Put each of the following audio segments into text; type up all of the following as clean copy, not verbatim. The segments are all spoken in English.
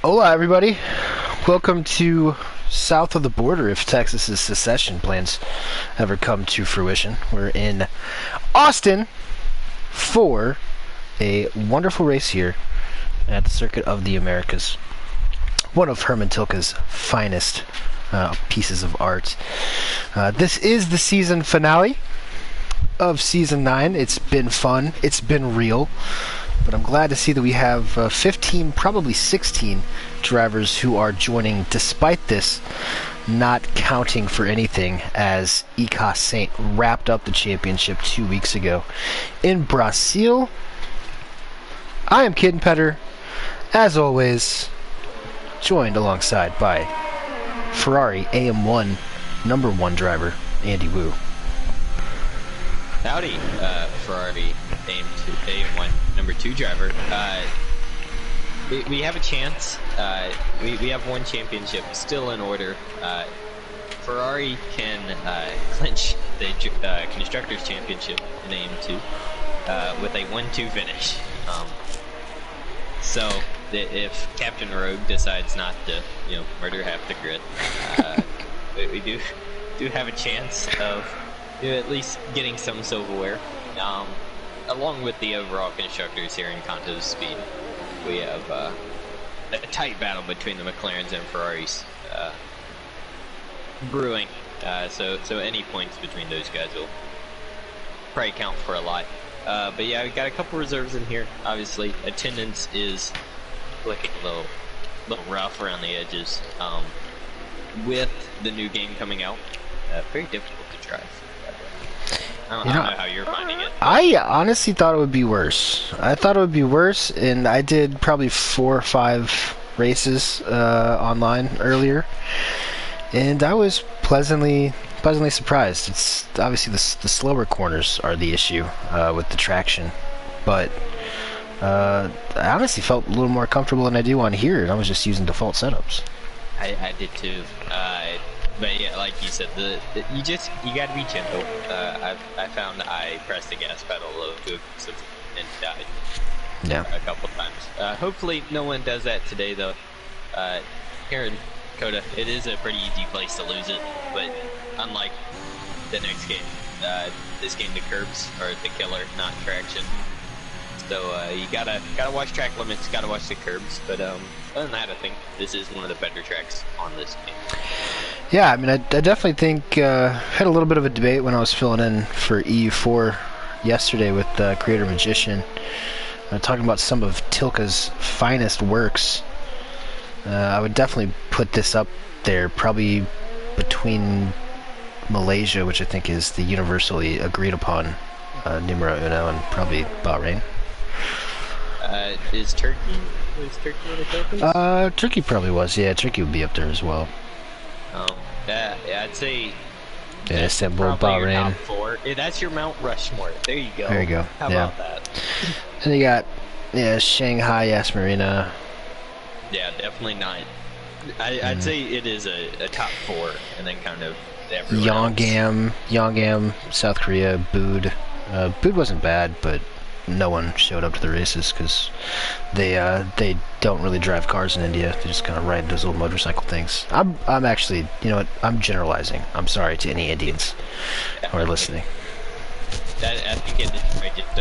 Hola, everybody. Welcome to south of the border if Texas's secession plans ever come to fruition. We're in Austin for a wonderful race here at the Circuit of the Americas. One of Herman Tilke's finest pieces of art. This is the season finale of Season 9. It's been fun. It's been real. But I'm glad to see that we have 15, probably 16 drivers who are joining despite this not counting for anything, as ECA Saint wrapped up the championship 2 weeks ago in Brazil. I am Kid and Petter, as always, joined alongside by Ferrari AM1 #1 driver Andy Wu. Howdy, Ferrari AM1 #2 driver. We have a chance. We have one championship still in order. Ferrari can clinch the Constructors' Championship in AM2 with a 1-2 finish. So if Captain Rogue decides not to, murder half the grid, we do have a chance of at least getting some silverware. Along with the overall constructors here in Kanto's speed, we have a tight battle between the McLarens and Ferraris brewing. So any points between those guys will probably count for a lot. But yeah, we got a couple reserves in here. Obviously, attendance is looking a little rough around the edges. With the new game coming out, very difficult to drive. I don't know how you're finding it. I honestly thought it would be worse. And I did probably 4 or 5 races online earlier, and I was pleasantly surprised. It's obviously the slower corners are the issue with the traction, but I honestly felt a little more comfortable than I do on here, and I was just using default setups. I did too. But yeah, like you said, you gotta be gentle. I found I pressed the gas pedal a little too aggressive and died a couple times. Hopefully no one does that today though. Here in Coda, it is a pretty easy place to lose it, but unlike the next game, this game the curbs are the killer, not traction. So you gotta watch track limits, gotta watch the curbs. But other than that, I think this is one of the better tracks on this game. Yeah, I mean, I definitely think had a little bit of a debate when I was filling in for EU4 yesterday with Creator Magician, talking about some of Tilke's finest works. I would definitely put this up there, probably between Malaysia, which I think is the universally agreed upon numero uno, and probably Bahrain. Is Turkey one of those? Turkey probably was. Yeah, Turkey would be up there as well. Yeah, I'd say. Yeah, Istanbul, Bahrain. Your top 4. Yeah, that's your Mount Rushmore. There you go. There you go. How about that? And you got Shanghai, Yas Marina. Yeah, definitely 9. I'd say it is a top 4, and then kind of Yonggam, South Korea, Bood. Bood wasn't bad, but no one showed up to the races because they don't really drive cars in India. They just kind of ride those little motorcycle things. I'm actually, I'm generalizing. I'm sorry to any Indians who are listening. I think it might just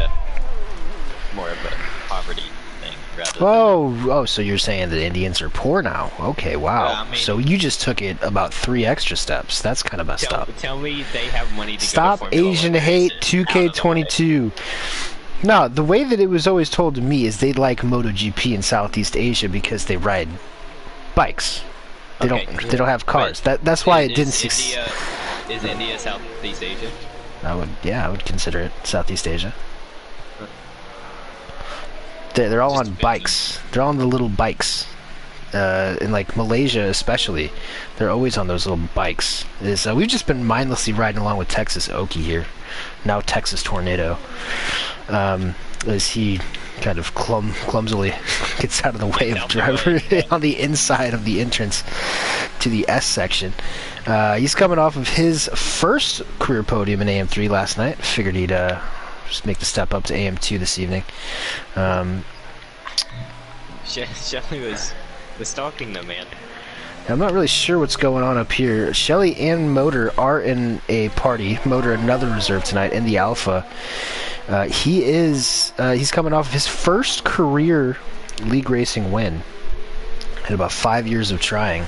more of a poverty thing rather. Oh, so you're saying that Indians are poor now? Okay, wow. I mean, so you just took it about 3 extra steps. That's kind of messed up. Tell me they have money to Stop go to Formula Asian 1 hate, races 2K22. No, the way that it was always told to me is they like MotoGP in Southeast Asia because they ride bikes. They don't have cars. That's why it didn't succeed. Is India Southeast Asia? I would consider it Southeast Asia. They're all on bikes. They're all on the little bikes. In like Malaysia especially, they're always on those little bikes. We've just been mindlessly riding along with Texas Okie here, now Texas Tornado, as he kind of clumsily gets out of the way of driver on the inside of the entrance to the S section. He's coming off of his first career podium in AM3 last night. Figured he'd just make the step up to AM2 this evening. Shelly was The stalking, though, man. I'm not really sure what's going on up here. Shelly and Motor are in a party. Motor, another reserve tonight in the Alpha. He's coming off of his first career league racing win. Had about 5 years of trying.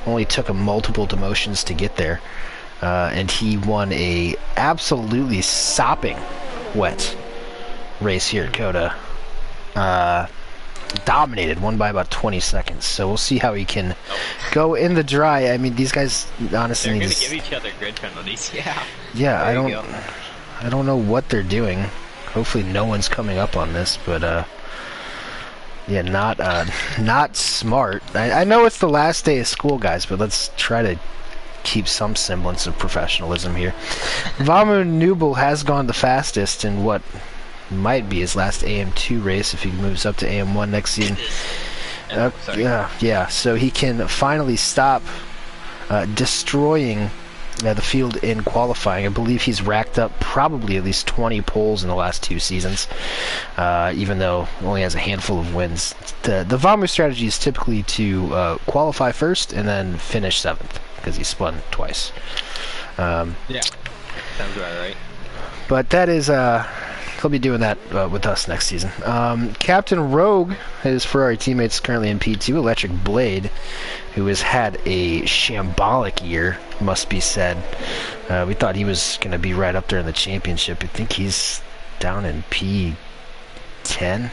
Only took him multiple demotions to get there. And he won a absolutely sopping wet race here at COTA. Dominated, won by about 20 seconds. So we'll see how he can go in the dry. I mean, these guys honestly they're going to give each other grid penalties. Yeah. Yeah, I don't know what they're doing. Hopefully no one's coming up on this, but yeah, not smart. I know it's the last day of school, guys, but let's try to keep some semblance of professionalism here. Vamu Nubel has gone the fastest in what might be his last AM2 race if he moves up to AM1 next season. Yeah, so he can finally stop destroying the field in qualifying. I believe he's racked up probably at least 20 poles in the last 2 seasons, even though he only has a handful of wins. The Vamu strategy is typically to qualify first and then finish 7th, because he spun twice. Yeah, sounds about right. But that is... he'll be doing that with us next season. Captain Rogue, his Ferrari teammates currently in P2, Electric Blade, who has had a shambolic year, must be said. We thought he was going to be right up there in the championship. I think he's down in P10.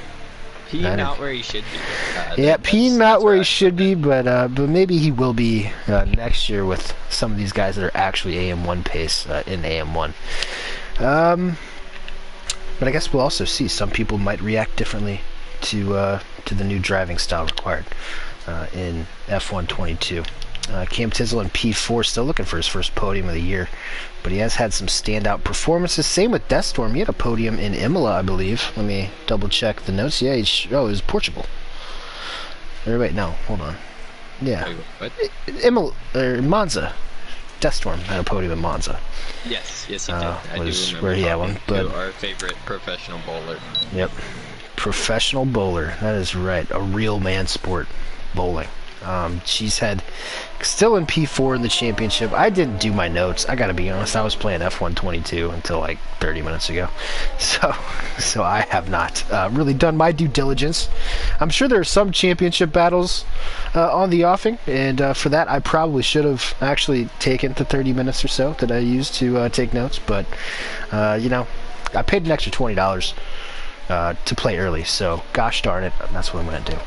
P not where he should be. Yeah, P not where he should be, but maybe he will be next year with some of these guys that are actually AM1 pace in AM1. But I guess we'll also see some people might react differently to the new driving style required in F122. Cam Tizzle in P4, still looking for his first podium of the year, but he has had some standout performances. Same with Deathstorm. He had a podium in Imola, I believe. Let me double check the notes. Yeah, it was Portugal. Or wait, no, hold on. Yeah, what? Imola or Monza. Deathstorm had a podium in Monza. Yes, he did. I do remember where he had one. But our favorite professional bowler. Yep, professional bowler. That is right. A real man sport, bowling. She's had still in P4 in the championship. I didn't do my notes. I gotta be honest. I was playing F122 until like 30 minutes ago, so I have not really done my due diligence. I'm sure there are some championship battles on the offing, and for that I probably should have actually taken the 30 minutes or so that I used to take notes. But you know, I paid an extra $20 to play early, so gosh darn it, that's what I'm gonna do.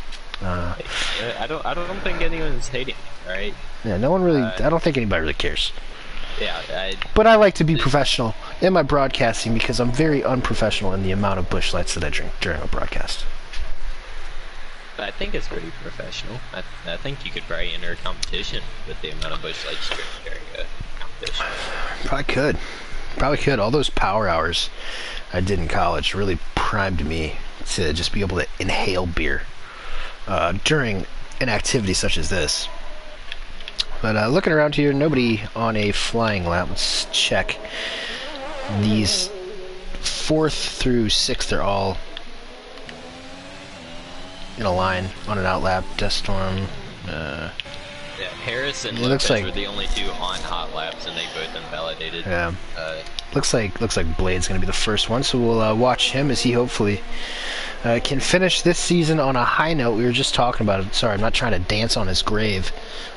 I don't think anyone's hating, right? Yeah, no one really. I don't think anybody really cares. Yeah, but I like to be professional in my broadcasting because I'm very unprofessional in the amount of Busch Lights that I drink during a broadcast. I think it's pretty professional. I think you could probably enter a competition with the amount of Busch Lights during a competition. Probably could. All those power hours I did in college really primed me to just be able to inhale beer during an activity such as this. But looking around here, nobody on a flying lap. Let's check. These 4th through 6th, they're all in a line on an out lap. Deathstorm. Yeah, Harris and Lopez were the only 2 on hot laps, and they both invalidated. Yeah. Looks like Blade's going to be the first one, so we'll watch him as he hopefully can finish this season on a high note. We were just talking about it. Sorry, I'm not trying to dance on his grave,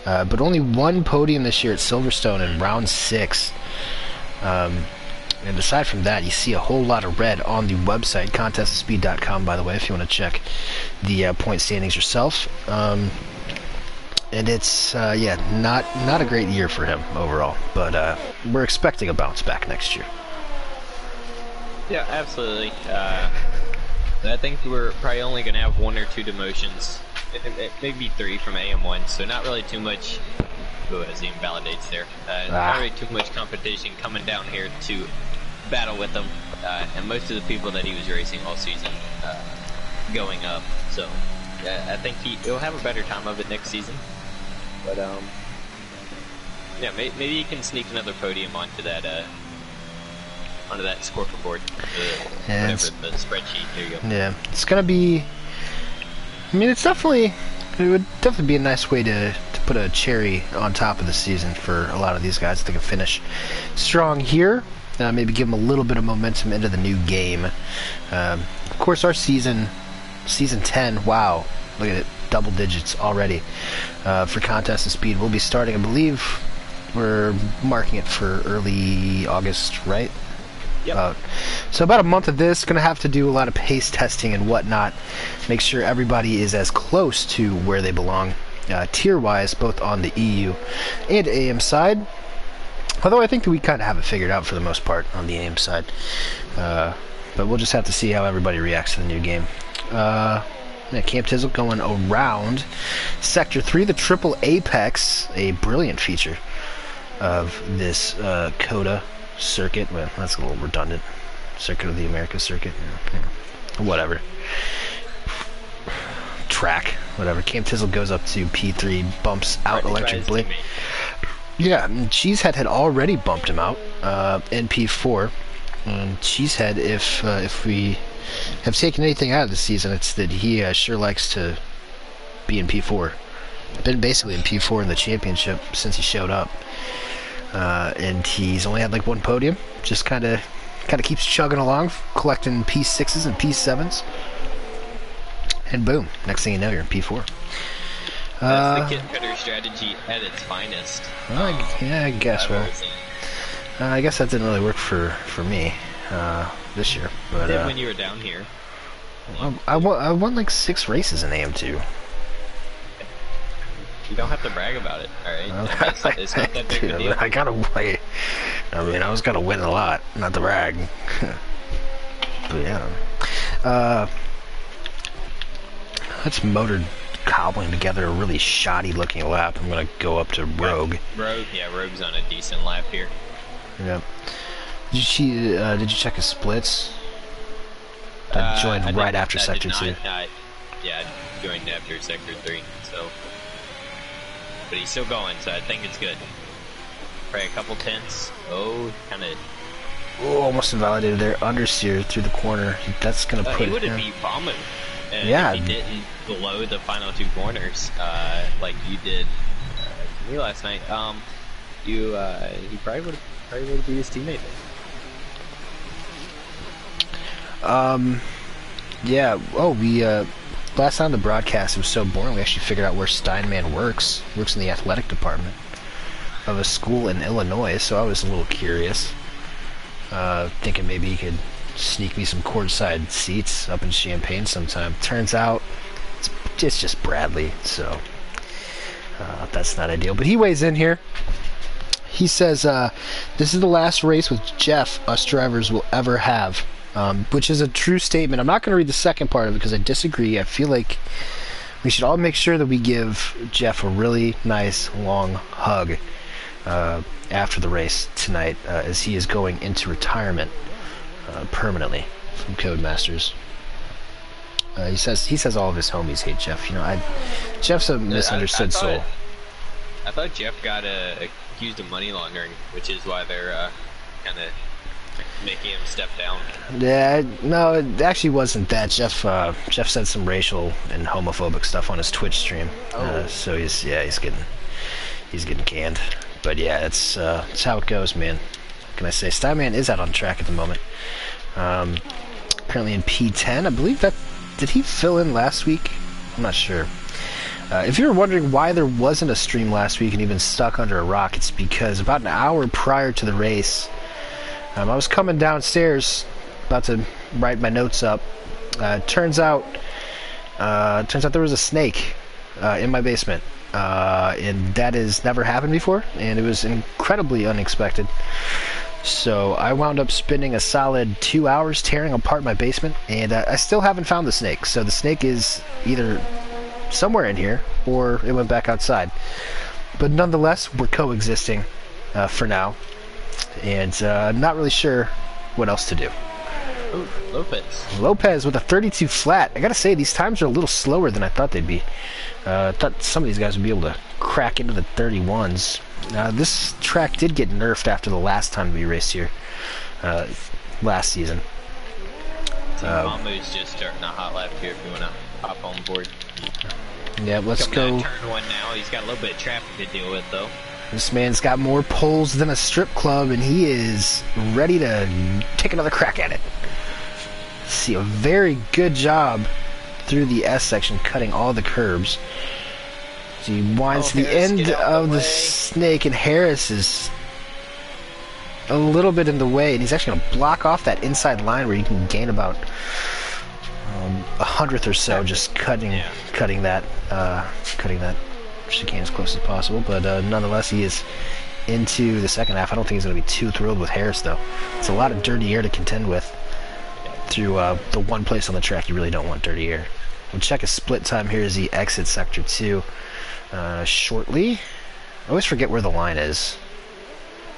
but only 1 podium this year at Silverstone in round 6. And aside from that, you see a whole lot of red on the website, contestspeed.com, by the way, if you want to check the point standings yourself. And it's not a great year for him overall, but we're expecting a bounce back next year. Yeah, absolutely. I think we're probably only going to have 1 or 2 demotions, maybe 3 from AM1, so not really too much. As he invalidates there, not really too much competition coming down here to battle with him, and most of the people that he was racing all season going up. So I think he'll have a better time of it next season. But yeah, maybe he can sneak another podium onto that scoreboard, whatever the spreadsheet. There you go. Yeah, it's gonna be. I mean, it's definitely it would definitely be a nice way to put a cherry on top of the season for a lot of these guys. They can finish strong here. Maybe give them a little bit of momentum into the new game. Of course, our season 10, wow, look at it, double digits already for contest and speed. We'll be starting, I believe, we're marking it for early August, right? Yep. So about a month of this, going to have to do a lot of pace testing and whatnot. Make sure everybody is as close to where they belong, tier-wise, both on the EU and AM side. Although I think that we kind of have it figured out for the most part on the AM side. But we'll just have to see how everybody reacts to the new game. Camp Tizzle going around Sector 3, the triple apex, a brilliant feature of this CODA circuit. Well, that's a little redundant. Circuit of the Americas circuit. Yeah. Whatever. Track. Whatever. Camp Tizzle goes up to P3, bumps out Electric Blade. Yeah, Cheesehead had already bumped him out in P4. And Cheesehead, if we have taken anything out of the season, it's that he sure likes to be in P4. Been basically in P4 in the championship since he showed up. And he's only had like one podium. Just kind of keeps chugging along, collecting P6s and P7s. And boom, next thing you know, you're in P4. That's the kit cutter strategy at its finest. Yeah, I guess. Well, I guess that didn't really work for me this year. But did when you were down here. I won like 6 races in AM2. You don't have to brag about it, alright? It's not that big of a deal. I gotta wait. I mean, I was gonna win a lot, not to brag. But yeah. That's motor cobbling together a really shoddy looking lap. I'm gonna go up to Rogue. Rogue's on a decent lap here. Yep. Did you check his splits? I joined right after Sector 2. Yeah, I joined after Sector 3, so... But he's still going, so I think it's good. Probably a couple tenths. Oh, kind of... Oh, almost invalidated there. Understeer through the corner. That's going to put it... He would have beat Bamu. Yeah. If he didn't blow the final 2 corners, like you did me last night, he probably would have beat his teammate. Yeah. Oh, we, last time on the broadcast, it was so boring, we actually figured out where Steinman works. He works in the athletic department of a school in Illinois, so I was a little curious. Thinking maybe he could sneak me some courtside seats up in Champaign sometime. Turns out, it's just Bradley, so that's not ideal. But he weighs in here. He says, this is the last race with Jeff us drivers will ever have. Which is a true statement. I'm not going to read the second part of it because I disagree. I feel like we should all make sure that we give Jeff a really nice long hug after the race tonight, as he is going into retirement permanently from Codemasters. He says all of his homies hate Jeff. You know, Jeff's a misunderstood soul. I thought Jeff got accused of money laundering, which is why they're kind of making him step down. Yeah, no, it actually wasn't that. Jeff said some racial and homophobic stuff on his Twitch stream. So he's getting canned. But yeah, it's how it goes, man. What can I say? Steinman is out on track at the moment. Apparently in P10, I believe that. Did he fill in last week? I'm not sure. If you were wondering why there wasn't a stream last week and you've been stuck under a rock, it's because about an hour prior to the race, I was coming downstairs, about to write my notes up. Turns out there was a snake in my basement, and that has never happened before, and it was incredibly unexpected. So I wound up spending a solid 2 hours tearing apart my basement, and I still haven't found the snake. So the snake is either somewhere in here, or it went back outside. But nonetheless, we're coexisting for now. And not really sure what else to do. Ooh, Lopez with a 32 flat. I gotta say, these times are a little slower than I thought they'd be. I thought some of these guys would be able to crack into the 31s. This track did get nerfed after the last time we raced here, last season. Mama's just starting a hot lap here if you want to hop on board. Yeah, let's go. Turn one now. He's got a little bit of traffic to deal with, though. This man's got more poles than a strip club, and he is ready to take another crack at it. See, a very good job through the S section, cutting all the curbs. So he winds to the end of the snake, and Harris is a little bit in the way, and he's actually going to block off that inside line where you can gain about a hundredth or so, just cutting that chicane as close as possible. But nonetheless, he is into the second half. I don't think he's going to be too thrilled with Harris, though. It's a lot of dirty air to contend with through the one place on the track you really don't want dirty air. We'll check his split time here as he exits Sector 2 shortly. I always forget where the line is.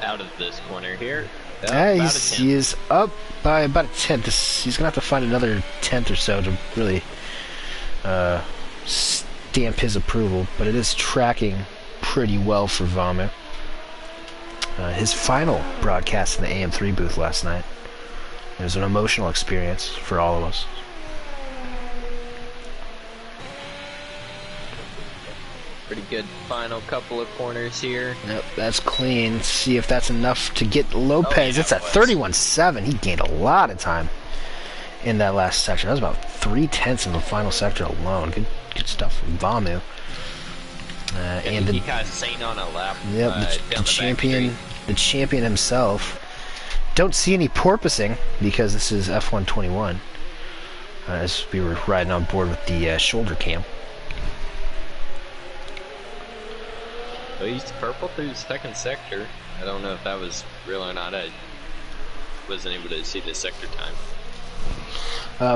Out of this corner here. He is up by about a tenth. He's going to have to find another tenth or so to really stamp his approval, but it is tracking pretty well for Vamu. His final broadcast in the AM3 booth last night. It was an emotional experience for all of us. Pretty good final couple of corners here. Yep, that's clean. Let's see if that's enough to get Lopez. It's at 31.7. He gained a lot of time in that last section. That was about 3/10 in the final sector alone. Good stuff from Vamu. And he got seen on a lap. Yep, the champion himself. Don't see any porpoising because this is F121. As we were riding on board with the shoulder cam. Well, he's purple through the second sector. I don't know if that was real or not. I wasn't able to see the sector time.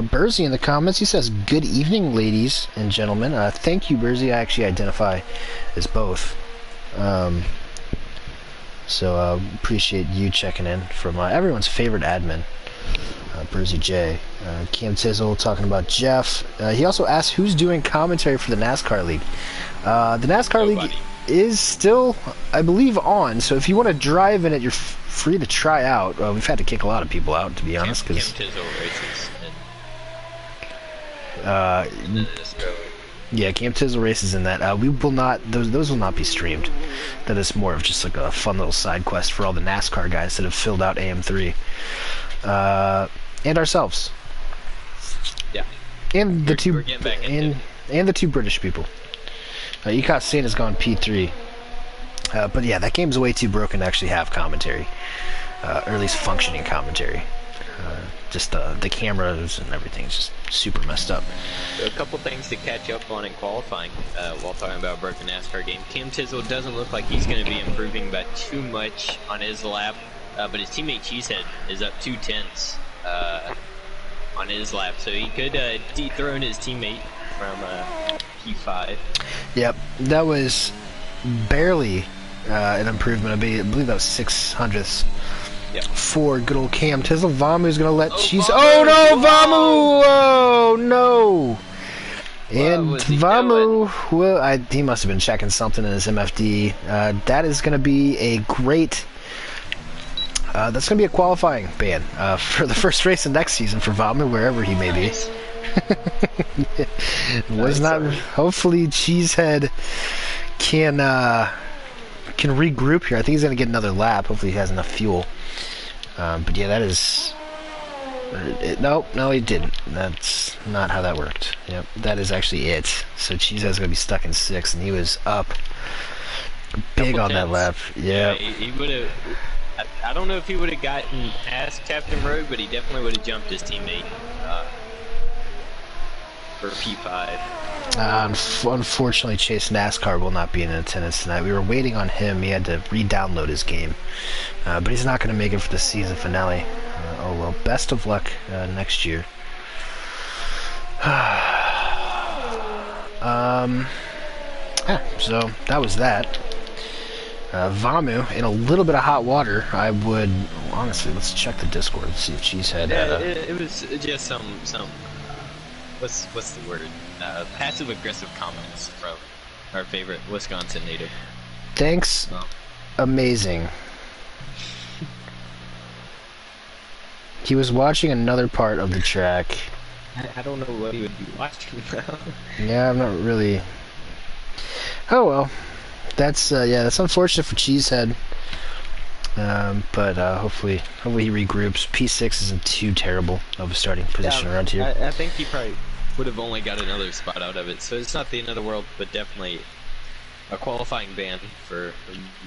Bursey in the comments, he says, "Good evening, ladies and gentlemen." Thank you, Bursey. I actually identify as both. So appreciate you checking in from everyone's favorite admin, Bursey J. Cam Tizzle talking about Jeff. He also asked who's doing commentary for the NASCAR League. The NASCAR League is still, I believe, on. So if you want to drive in it, you're free to try out. We've had to kick a lot of people out, to be honest. Cam Tizzle races. Yeah, Cam Tizzle races in that. We will not; those will not be streamed. That is more of just like a fun little side quest for all the NASCAR guys that have filled out AM3, and ourselves. Yeah. And the the two British people. Yukat Sain has gone P3. But yeah, that game's way too broken to actually have commentary, or at least functioning commentary. Just the cameras and everything is just super messed up. So a couple things to catch up on in qualifying while talking about broken NASCAR game. Cam Tizzle doesn't look like he's going to be improving by too much on his lap, but his teammate Cheesehead is up 2/10 on his lap, so he could dethrone his teammate from P5. Yep, that was barely an improvement. I believe that was 600ths. Yep. For good old Cam Tizzle. Vamu's gonna let Cheese. Oh no, Vamu! Oh no! And Vamu, well, he must have been checking something in his MFD. That is gonna be a great. That's gonna be a qualifying ban for the first race of next season for Vamu, wherever he may be. Was not. Hopefully, Cheesehead can regroup here. I think he's gonna get another lap. Hopefully, he has enough fuel. But yeah, that is. No, he didn't. That's not how that worked. Yep, that is actually it. So Cheesehead's gonna be stuck in 6th, and he was up big on that lap. Yeah, he would have. I don't know if he would have gotten past Captain Road, but he definitely would have jumped his teammate for P5. Unfortunately, Chase NASCAR will not be in attendance tonight. We were waiting on him. He had to re-download his game. But he's not going to make it for the season finale. Oh well, best of luck next year. So that was that. Vamu in a little bit of hot water. I would honestly, let's check the Discord and see if Cheesehead. It was just some what's the word? Passive aggressive comments from our favorite Wisconsin native. Thanks. Amazing. He was watching another part of the track. I don't know what he would be watching now. Yeah, I'm not really Oh well, that's that's unfortunate for Cheesehead. But hopefully he regroups. P6 isn't too terrible of a starting position around here. I think he probably would have only got another spot out of it, so it's not the end of the world, but definitely a qualifying ban for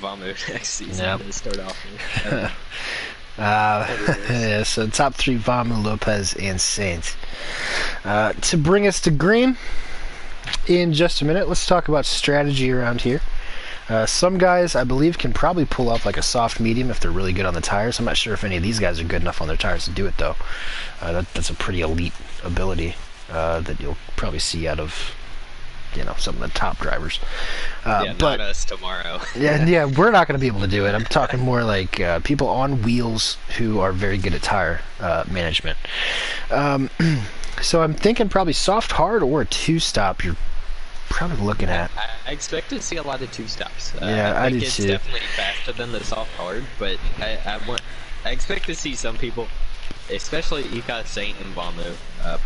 Vamu next season to start off with. Yeah, so top 3, Vamu, Lopez, and Sainz. To bring us to green, in just a minute, let's talk about strategy around here. Some guys, I believe, can probably pull off like a soft medium if they're really good on the tires. I'm not sure if any of these guys are good enough on their tires to do it, though. That's a pretty elite ability that you'll probably see out of, some of the top drivers. But not us tomorrow. yeah, we're not going to be able to do it. I'm talking more like people on wheels who are very good at tire management. So I'm thinking probably soft hard or a 2-stop. You're probably looking at. I expect to see a lot of 2-stops. I do it's too. Definitely faster than the soft hard, but I expect to see some people, especially Ika, Saint, and Vamu,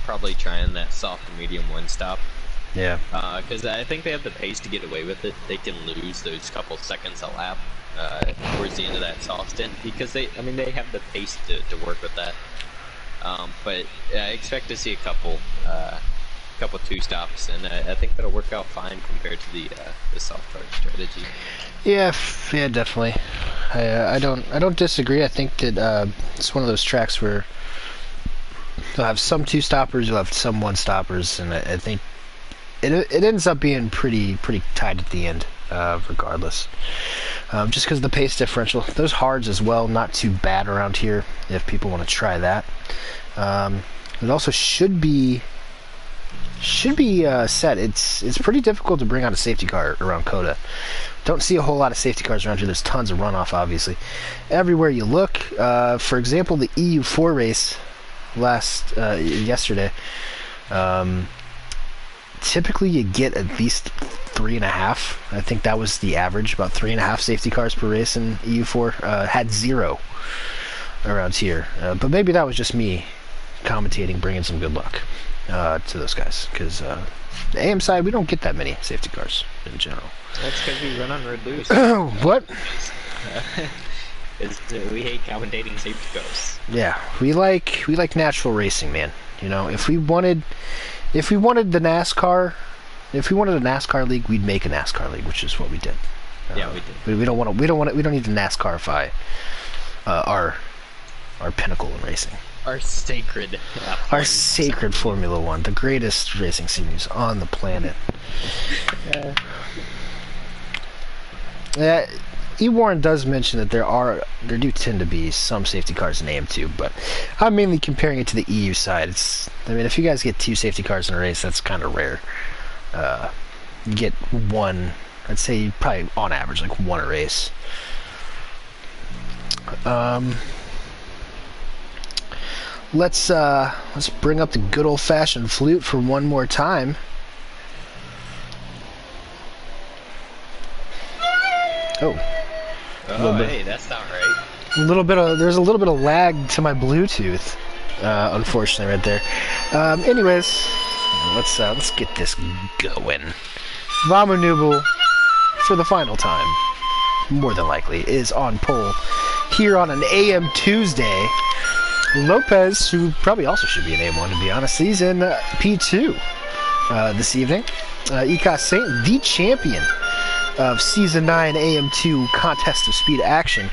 probably trying that soft and medium 1-stop. Yeah. Because I think they have the pace to get away with it. They can lose those couple seconds a lap towards the end of that soft stint because they have the pace to work with that. But I expect to see a couple 2-stops, and I think that'll work out fine compared to the soft hard strategy. Yeah, definitely. I don't disagree. I think that it's one of those tracks where you'll have some 2-stoppers, you'll have some 1-stoppers, and I think it ends up being pretty tight at the end, regardless. Just because of the pace differential. Those hards as well, not too bad around here if people want to try that. It also should be set. It's pretty difficult to bring out a safety car around Coda. Don't see a whole lot of safety cars around here. There's tons of runoff, obviously. Everywhere you look, for example, the EU4 race yesterday, typically you get at least 3.5. I think that was the average, about 3.5 safety cars per race in EU4. Had 0 around here. But maybe that was just me commentating, bringing some good luck to those guys, because the AM side, we don't get that many safety cars in general. That's because we run on reduced. What? We hate commentating safety cars. Yeah, we like natural racing, man. If we wanted the NASCAR, if we wanted a NASCAR league, we'd make a NASCAR league, which is what we did. Yeah, we did. We don't need to NASCARify our pinnacle in racing. Our sacred Formula One, the greatest racing series on the planet. E-Warren does mention that there do tend to be some safety cars in AM2, but I'm mainly comparing it to the EU side. If you guys get 2 safety cars in a race, that's kind of rare. You get 1, I'd say probably on average like 1 a race. Let's bring up the good old-fashioned flute for one more time. Oh, hey, that's not right. There's a little bit of lag to my Bluetooth, unfortunately, right there. Anyways, let's get this going. Vamu Nubel, for the final time, more than likely, is on pole here on an AM Tuesday. Lopez, who probably also should be in AM1 to be honest, he's in P2 this evening. Ika Saint, the champion of Season 9 AM2 Contest of Speed action,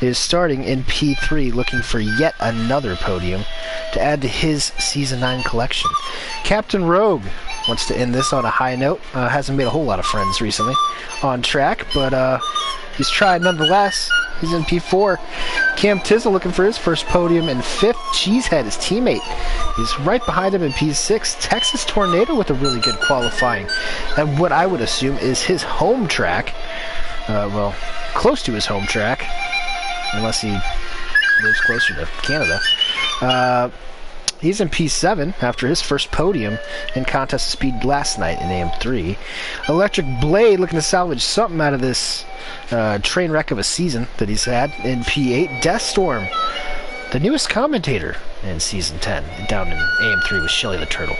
is starting in P3, looking for yet another podium to add to his Season 9 collection. Captain Rogue wants to end this on a high note. Hasn't made a whole lot of friends recently on track, but he's tried nonetheless. He's in P4. Cam Tizzle looking for his first podium in 5th. Cheesehead, his teammate, is right behind him in P6. Texas Tornado with a really good qualifying at what I would assume is his home track. Well, close to his home track, unless he lives closer to Canada. He's in P7 after his first podium in Contest of Speed last night in AM3. Electric Blade looking to salvage something out of this train wreck of a season that he's had in P8. Deathstorm, the newest commentator in Season 10, down in AM2 with Shelly the Turtle.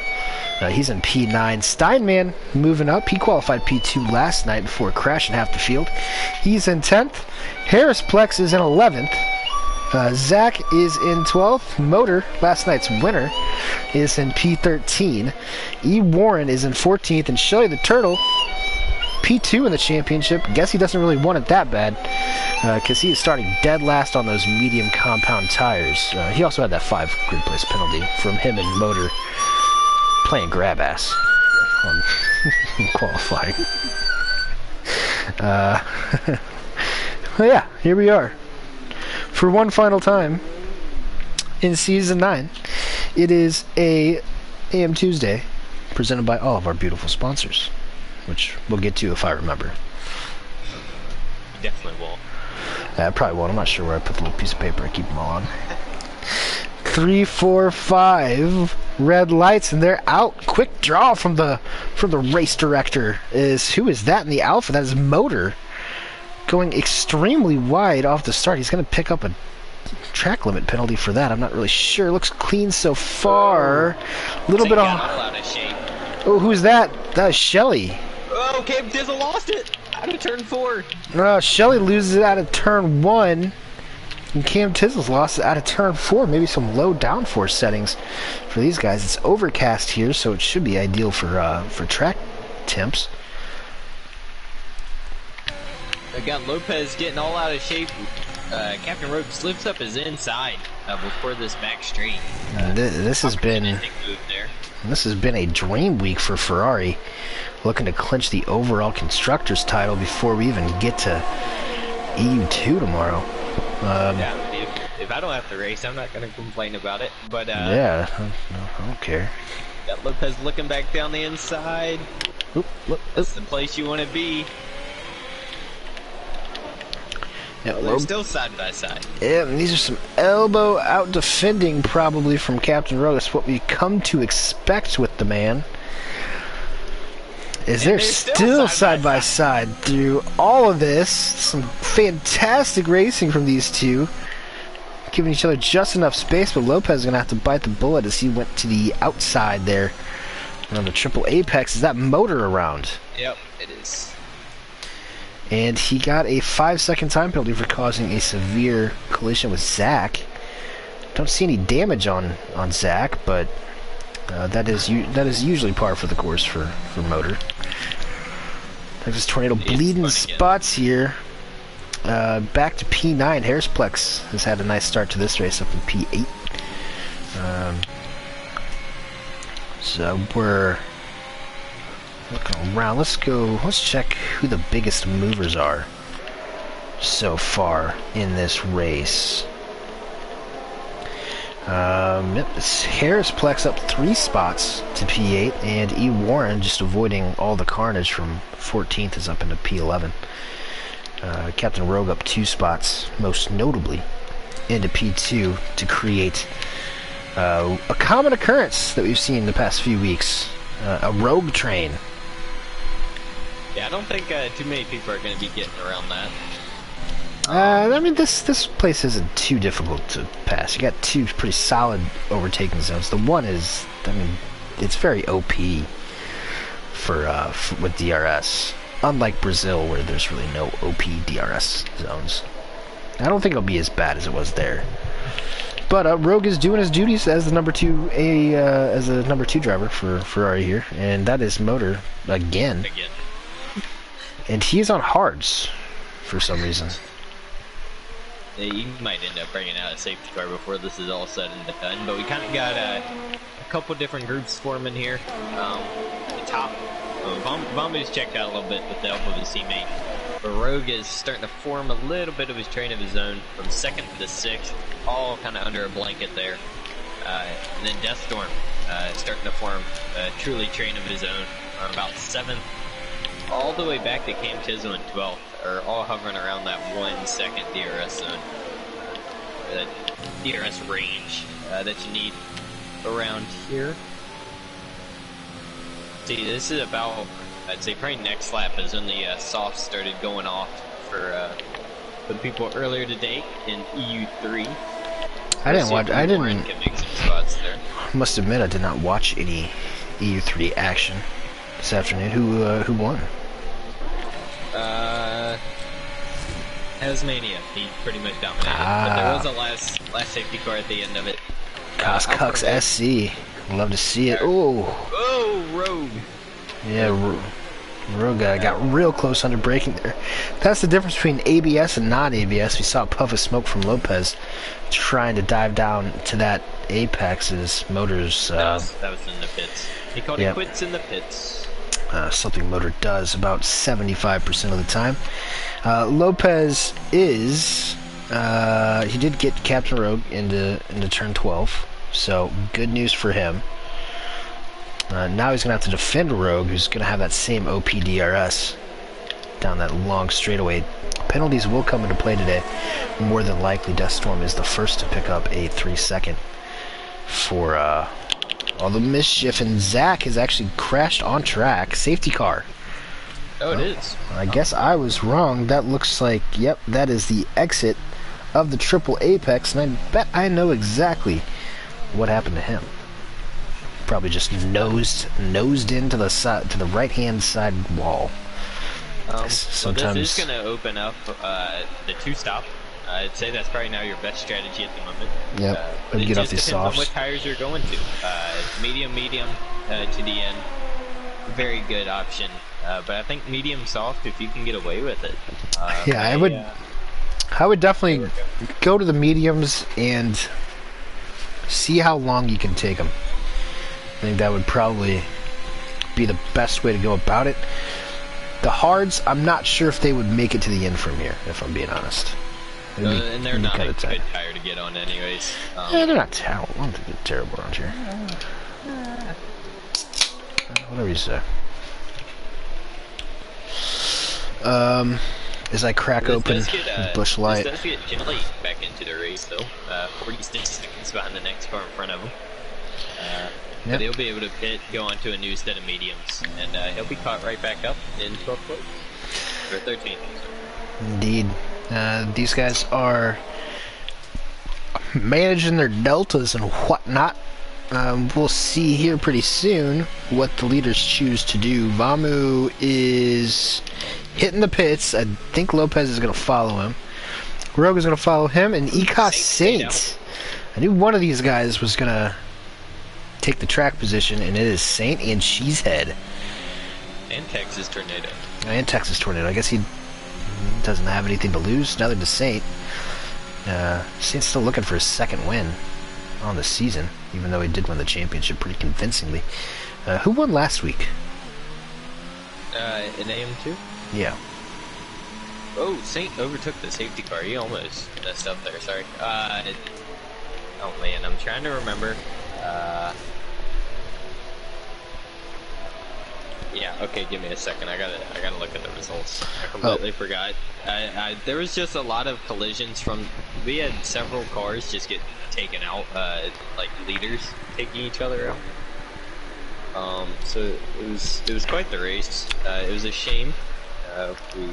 He's in P9. Steinman moving up. He qualified P2 last night before crashing half the field. He's in 10th. Harris Plex is in 11th. Zach is in 12th. Motor, last night's winner, is in P13. E. Warren is in 14th. And Shelly the Turtle, P2 in the championship. Guess he doesn't really want it that bad, because he is starting dead last on those medium compound tires. He also had that 5 grid place penalty from him and Motor playing grab ass on qualifying. Well, yeah, here we are. For one final time in Season 9, it is a AM Tuesday presented by all of our beautiful sponsors, which we'll get to if I remember. You definitely will. I probably won't. I'm not sure where I put the little piece of paper I keep them all on. 3, 4, 5 red lights, and they're out. Quick draw from the race director. Who is that in the Alpha? That is Motor, going extremely wide off the start. He's going to pick up a track limit penalty for that. I'm not really sure. Looks clean so far. A little bit off. Oh, who's that? That is Shelly. Oh, Cam Dizzle lost it out of turn 4. Shelly loses it out of turn 1. And Cam Tizzle's lost it out of turn 4. Maybe some low downforce settings for these guys. It's overcast here, so it should be ideal for track temps. Again, Lopez getting all out of shape. Captain Rogue slips up his inside before this back straight. This has been a dream week for Ferrari, looking to clinch the overall constructors title before we even get to EU2 tomorrow. If I don't have to race, I'm not going to complain about it. But yeah, I don't care. Got Lopez looking back down the inside. Oop, look, that's the place you want to be. Yeah, they're still side by side. Yeah, and these are some elbow out defending probably from Captain Rogue. That's what we come to expect with the man. They're still side by side through all of this. Some fantastic racing from these two, giving each other just enough space, but Lopez is going to have to bite the bullet as he went to the outside there. And on the triple apex, is that Motor around? Yep, it is. And he got a 5-second time penalty for causing a severe collision with Zach. Don't see any damage on Zach, but that is usually par for the course for Motor. Texas Tornado bleeding spots here. Back to P9. Harrisplex has had a nice start to this race up in P8. So we're looking around. Let's check who the biggest movers are so far in this race. It's Harrisplex up 3 spots to P8, and E. Warren just avoiding all the carnage from 14th is up into P11. Captain Rogue up 2 spots, most notably into P2 to create a common occurrence that we've seen the past few weeks. A rogue train. Yeah, I don't think too many people are going to be getting around that. I mean, this place isn't too difficult to pass. You got 2 pretty solid overtaking zones. The one is, I mean, it's very OP with DRS. Unlike Brazil, where there's really no OP DRS zones. I don't think it'll be as bad as it was there. But Rogue is doing his duties as the number 2 driver for Ferrari here, and that is Motor again. And he's on hards for some reason. He might end up bringing out a safety car before this is all said and done, but we kind of got a couple different groups forming here. The top, Vambu's checked out a little bit with the help of his teammate, but Rogue is starting to form a little bit of his train of his own from 2nd to 6th, all kind of under a blanket there. And then Deathstorm starting to form a truly train of his own from about 7th all the way back to Cam Tizzle in 12th. Are all hovering around that 1 second DRS zone, that DRS range that you need around here. See, this is about, I'd say probably next lap is when the softs started going off for the people earlier today in EU3. I didn't watch. I didn't. Can make some spots there. Must admit, I did not watch any EU3 action this afternoon. Who won? Tasmania. He pretty much dominated. But there was a last safety car at the end of it. Coscucks SC. Love to see it. Oh, Rogue. Yeah, Rogue got real close under braking there. That's the difference between ABS and non-ABS. We saw a puff of smoke from Lopez trying to dive down to that apex. His motor's... that was in the pits. He called it quits in the pits. Something motor does about 75% of the time. Lopez is... he did get Captain Rogue into turn 12, so good news for him. Now he's going to have to defend Rogue, who's going to have that same OPDRS down that long straightaway. Penalties will come into play today. More than likely, Deathstorm is the first to pick up a 3-second for all the mischief. And Zach has actually crashed on track. Safety car. Oh, it is. I guess I was wrong. That looks like, yep, that is the exit of the triple apex. And I bet I know exactly what happened to him. Probably just nosed into the side, to the right-hand side wall. Sometimes so this is going to open up the two-stop. I'd say that's probably now your best strategy at the moment. Yep. But it get just off these depends on softs. what tires you're going to. Medium to the end. Very good option. But I think medium soft if you can get away with it. Yeah, I would definitely go to the mediums and see how long you can take them. I think that would probably be the best way to go about it. The hards, I'm not sure if they would make it to the end from here, if I'm being honest. And they're not a good tire to get on anyways. Yeah, they're not terrible. I don't think they're terrible around here. Whatever you say. As I crack open Busch Light. This does get Gentley back into the race though. 46 seconds behind the next car in front of him. But he'll be able to pit, go on to a new set of mediums, and he'll be caught right back up in 12th place. Or 13th. Indeed. These guys are managing their deltas and whatnot. We'll see here pretty soon what the leaders choose to do. Vamu is hitting the pits. I think Lopez is going to follow him. Rogue is going to follow him, and Ecos Saint. I knew one of these guys was going to take the track position, and it is Saint and Cheesehead. And Texas Tornado. I guess he doesn't have anything to lose. Neither does Saint. Saint's still looking for his second win on the season, even though he did win the championship pretty convincingly. Who won last week? In AM2? Yeah. Oh, Saint overtook the safety car. He almost messed up there, sorry. Oh man, I'm trying to remember. Yeah, okay, give me a second. I gotta look at the results. I completely forgot. There was just a lot of collisions we had several cars just get taken out, like leaders taking each other out. So it was quite the race. It was a shame. We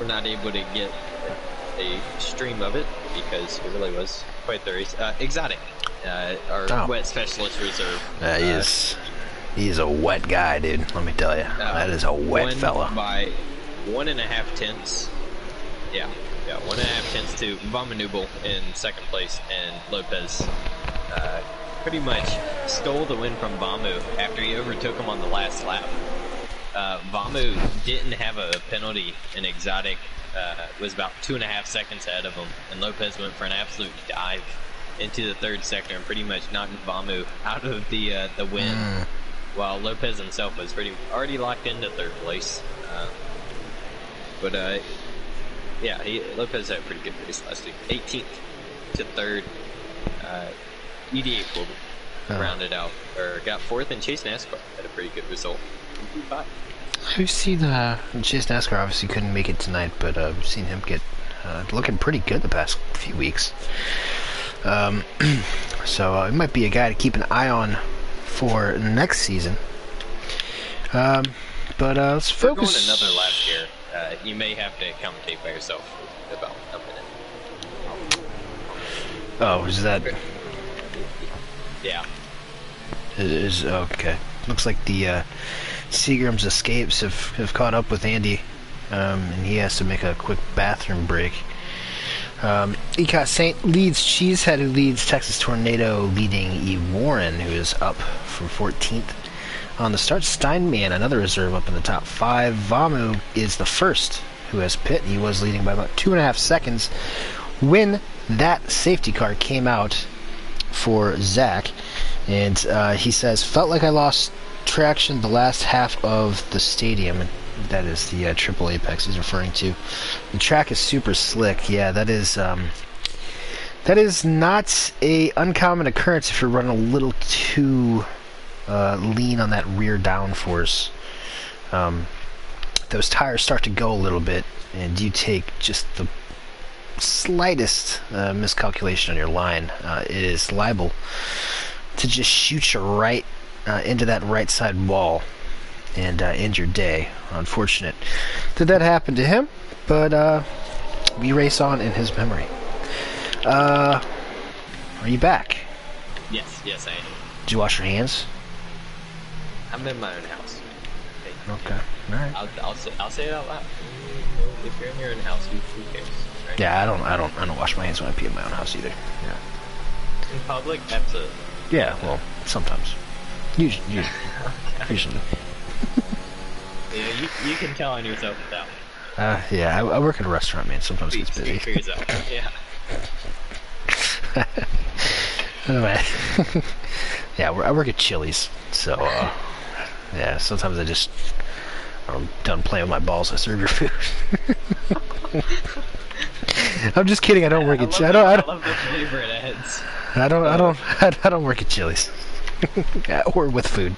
were not able to get a stream of it because it really was quite the race. Exotic, our wet specialist reserve. He is a wet guy, dude. Let me tell you, that is a wet fella. By 1.5 tenths. Yeah, 1.5 tenths to Vamanubel in second place, and Lopez pretty much stole the win from Vamu after he overtook him on the last lap. Vamu didn't have a penalty, and Exotic was about 2.5 seconds ahead of him, and Lopez went for an absolute dive into the third sector and pretty much knocked Vamu out of the win, while Lopez himself was already locked into third place. Yeah, Lopez had a pretty good race last week. 18th to third. EDA will rounded out, or got fourth, and Chase NASCAR had a pretty good result. We've seen Chase NASCAR obviously couldn't make it tonight, but we've seen him get looking pretty good the past few weeks. So it might be a guy to keep an eye on for next season. But let's focus. We're going another lap here. You may have to commentate by yourself for about a minute. Oh, is that... Yeah. Is okay. Looks like the Seagram's escapes have caught up with Andy, and he has to make a quick bathroom break. Ecot Saint leads Cheesehead, who leads Texas Tornado, leading E. Warren, who is up from 14th. On the start, Steinman, another reserve, up in the top 5. Vamu is the first who has pit. He was leading by about 2.5 seconds when that safety car came out for Zach. And he says, felt like I lost traction the last half of the stadium. That is the Triple Apex he's referring to. The track is super slick. Yeah, that is not a uncommon occurrence if you're running a little too lean on that rear downforce. Those tires start to go a little bit, and you take just the slightest miscalculation on your line, it is liable to just shoot you right into that right side wall and end your day. Unfortunate did that happen to him, but we race on in his memory. Are you back? Yes, I am. Did you wash your hands? I'm in my own house. Okay, all right. I'll say it out loud. If you're in your own house, who cares? Right? Yeah, I don't wash my hands when I pee in my own house either. Yeah. In public, absolutely. Yeah, well, sometimes. Usually. Usually. Yeah, you can tell on yourself with that one. Yeah, I work at a restaurant, man. Sometimes it gets busy. Speak for yourself. Yeah. Anyway. Yeah, I work at Chili's, so yeah, sometimes I'm done playing with my balls, I serve your food. I'm just kidding. I don't work at Chili's. I love the flavor it adds. I don't work at Chili's. Or with food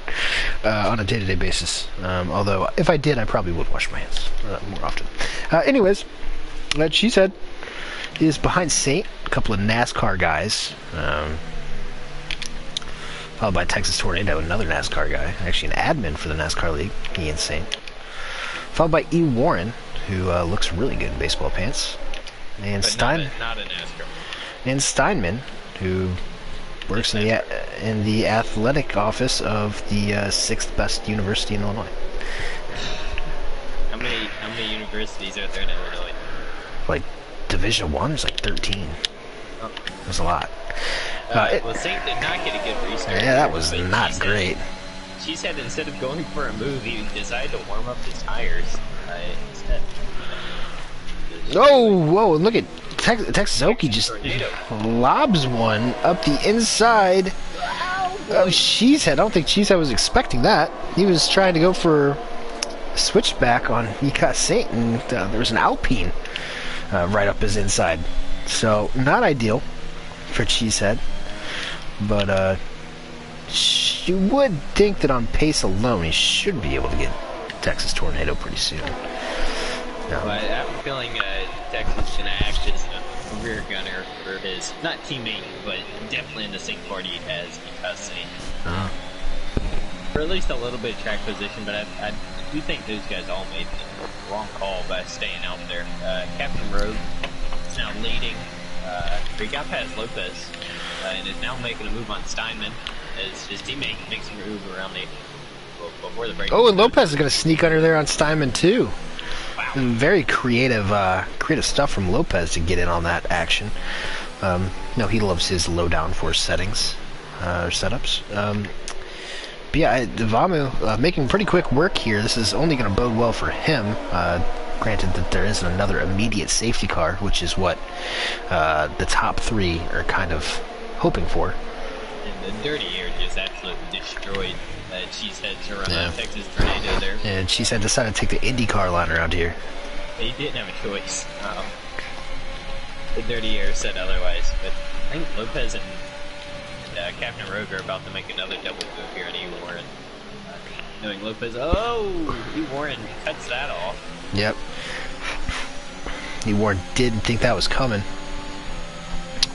on a day-to-day basis. Although, if I did, I probably would wash my hands more often. Anyways, Cheesehead is behind Saint, a couple of NASCAR guys. Followed by Texas Tornado, another NASCAR guy. Actually, an admin for the NASCAR League, he and Saint. Followed by E. Warren, who looks really good in baseball pants. And not a NASCAR. And Steinman, who works in the athletic office of the 6th best university in Illinois. How many universities are there in Illinois? Like Division I, there's like 13. Oh. There's a lot. Well, Saint did not get a good restart. Yeah, that was not great. She said instead of going for a move, he decided to warm up his tires instead. Oh, whoa! Look at Texas Okie just lobs one up the inside of Cheesehead. I don't think Cheesehead was expecting that. He was trying to go for a switchback on Ecot Saint, and there was an Alpine right up his inside. So, not ideal for Cheesehead. But you would think that on pace alone, he should be able to get Texas Tornado pretty soon. Well, I have a feeling Texas is going to act as a rear gunner for his, not teammate, but definitely in the same party as Ecot Saint. For at least a little bit of track position, but I do think those guys all made the wrong call by staying out there. Captain Rogue is now leading. He got past Lopez and is now making a move on Steinman as his teammate makes a move around before the break. Oh, and Lopez is going to sneak under there on Steinman too. Wow. And very creative stuff from Lopez to get in on that action. He loves his low downforce settings or setups. But yeah, Vamu making pretty quick work here. This is only going to bode well for him. Granted that there isn't another immediate safety car, which is what the top 3 are kind of hoping for. And the dirty air just absolutely destroyed Cheesehead to run out Texas Tornado there. And Cheesehead decided to take the IndyCar line around here. He didn't have a choice. The dirty air said otherwise, but I think Lopez and Captain Rogue are about to make another double move here on E. Warren. Knowing Lopez, E. Warren cuts that off. Yep. E. Warren didn't think that was coming.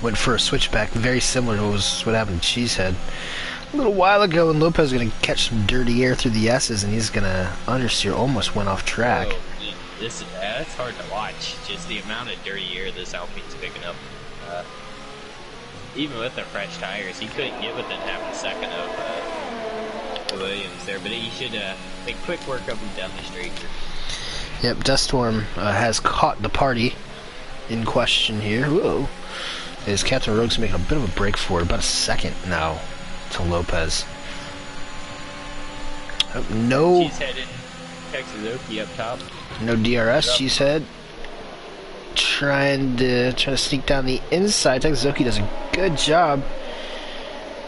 Went for a switchback, very similar to what happened to Cheesehead a little while ago, and Lopez is going to catch some dirty air through the S's, and he's going to understeer, almost went off track. That's hard to watch, just the amount of dirty air this Alpine's picking up. even with the fresh tires, he couldn't get within half a second of the Williams there, but he should make quick work of him down the straight. Yep, Deathstorm has caught the party in question here. Whoa. Is Captain Rogue's making a bit of a break for it, about a second now to Lopez. No. Cheesehead in Texas up top. No DRS, Cheesehead. Trying to sneak down the inside. Texazoki does a good job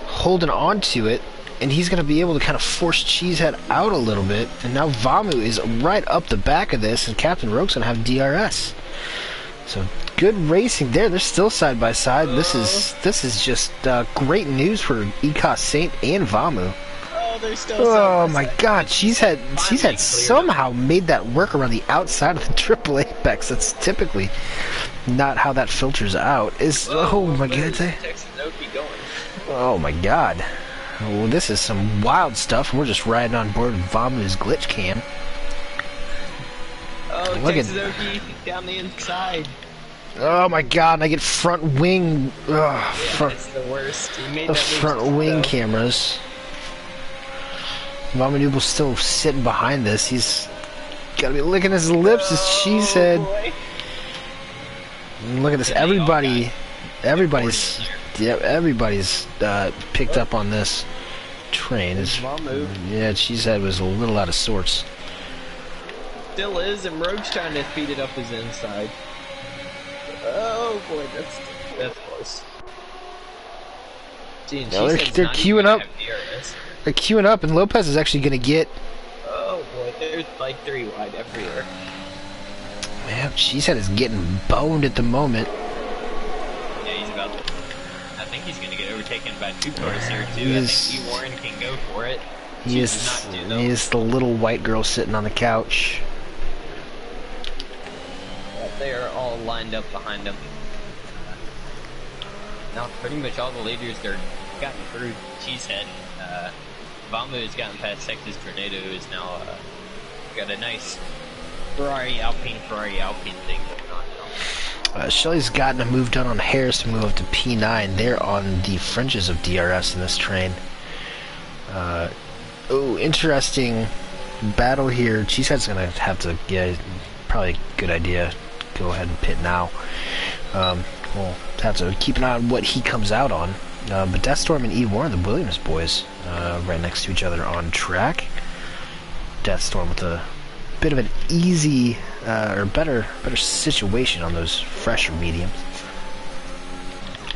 holding on to it, and he's going to be able to kind of force Cheesehead out a little bit. And now Vamu is right up the back of this, and Captain Rogue's going to have DRS. So good racing there. They're still side by side. This is just great news for Ecos Saint and Vamu. They're still oh my God, Cheesehead somehow made that work around the outside of the triple apex. That's typically not how that filters out. Oh my God. Oh my God. Well, this is some wild stuff. We're just riding on board with Vamu's glitch cam. Oh, look Texazoki down the inside. Oh my God, I get front wing. That's the worst. The front wing cameras. Vamanuble's still sitting behind this. He's gotta be licking his lips as Cheesehead. Look at this. Everybody's picked up on this train. Yeah, Cheesehead was a little out of sorts. Still is, and Rogue's trying to speed it up his inside. Oh boy, that's close. Gee, no, they're queuing up. They're queuing up, and Lopez is actually going to get... Oh boy, they're like 3 wide everywhere. Man, Cheesehead is getting boned at the moment. Yeah, he's about to... I think he's going to get overtaken by 2 cars here, too. I think E. Warren can go for it. He is the little white girl sitting on the couch. Yeah, they are all lined up behind him. Now, pretty much all the leaders, they're gotten through Cheesehead. Vamu has gotten past Texas Tornado, who is now got a nice Ferrari Alpine thing going on now. Shelley's gotten a move done on Harris to move up to P9. They're on the fringes of DRS in this train. Interesting battle here. Cheesehead's going to have to, probably a good idea. Go ahead and pit now. We'll have to keep an eye on what he comes out on. But Deathstorm and E. Warren, the Williams boys, right next to each other on track. Deathstorm with a bit of an easy, or better situation on those fresher mediums.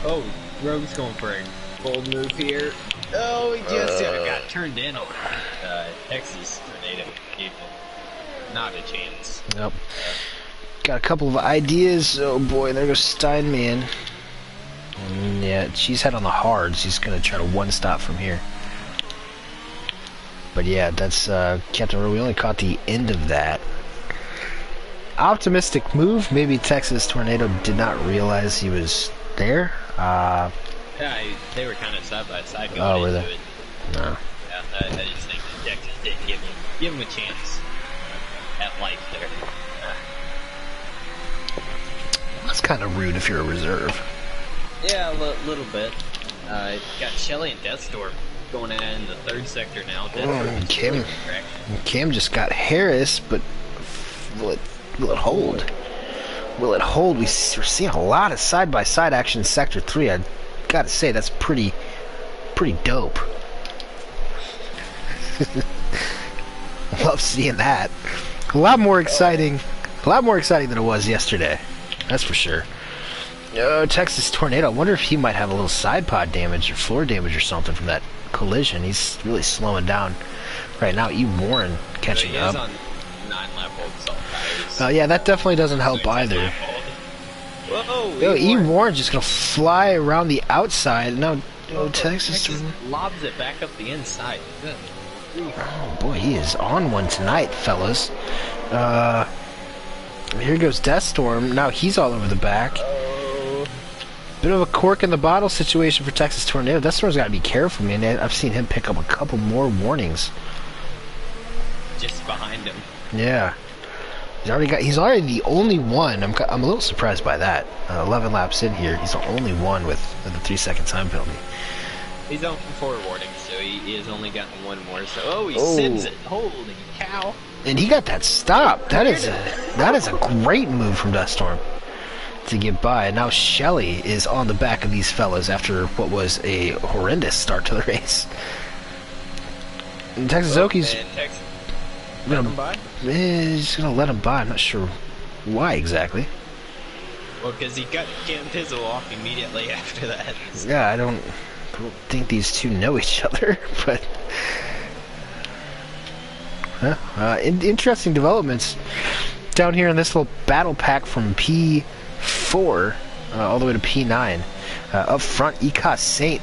Oh, Rogue's going for a bold move here. Oh, he just got turned in on Texas Tornado. Not a chance. Yep. Got a couple of ideas. Oh boy, there goes Steinman. And yeah, Cheesehead on the hards. He's going to try to one-stop from here. But yeah, that's Captain Rowe. We only caught the end of that. Optimistic move. Maybe Texas Tornado did not realize he was there. Yeah, they were kind of side by side going into it. No. Yeah, I just think that Texas didn't give him a chance at life there. That's kind of rude if you're a reserve. Yeah, a little bit. Got Shelley and Deathstorm going in the 3rd sector now. Cam just got Harris, but will it hold? Will it hold? We're seeing a lot of side-by-side action in Sector 3. I gotta say, that's pretty dope. Love seeing that. A lot more exciting than it was yesterday. That's for sure. Texas Tornado. I wonder if he might have a little side pod damage or floor damage or something from that collision. He's really slowing down right now. E. Warren catching up. On 9-lap-old salt tires. Yeah, that definitely doesn't help either. Whoa, E. Warren's just gonna fly around the outside. No, Texas lobs it back up the inside. Good. Oh boy, he is on one tonight, fellas. Here goes Deathstorm. Now he's all over the back. Bit of a cork in the bottle situation for Texas Tornado. Deathstorm's got to be careful, man. I've seen him pick up a couple more warnings. Just behind him. Yeah. He's already the only one. I'm a little surprised by that. 11 laps in here, he's the only one with the 3-second time penalty. He's on 4 warnings, so he has only gotten one more. So he sends it. Holy cow! And he got that stop. That is a great move from Duststorm to get by. And now Shelly is on the back of these fellas after what was a horrendous start to the race. And Texas Oki's he's gonna let him by. I'm not sure why exactly. Well, because he got Cam Pizzle off immediately after that. Yeah, I don't think these two know each other, but interesting developments down here in this little battle pack from P4 all the way to P9. Up front, Ika Saint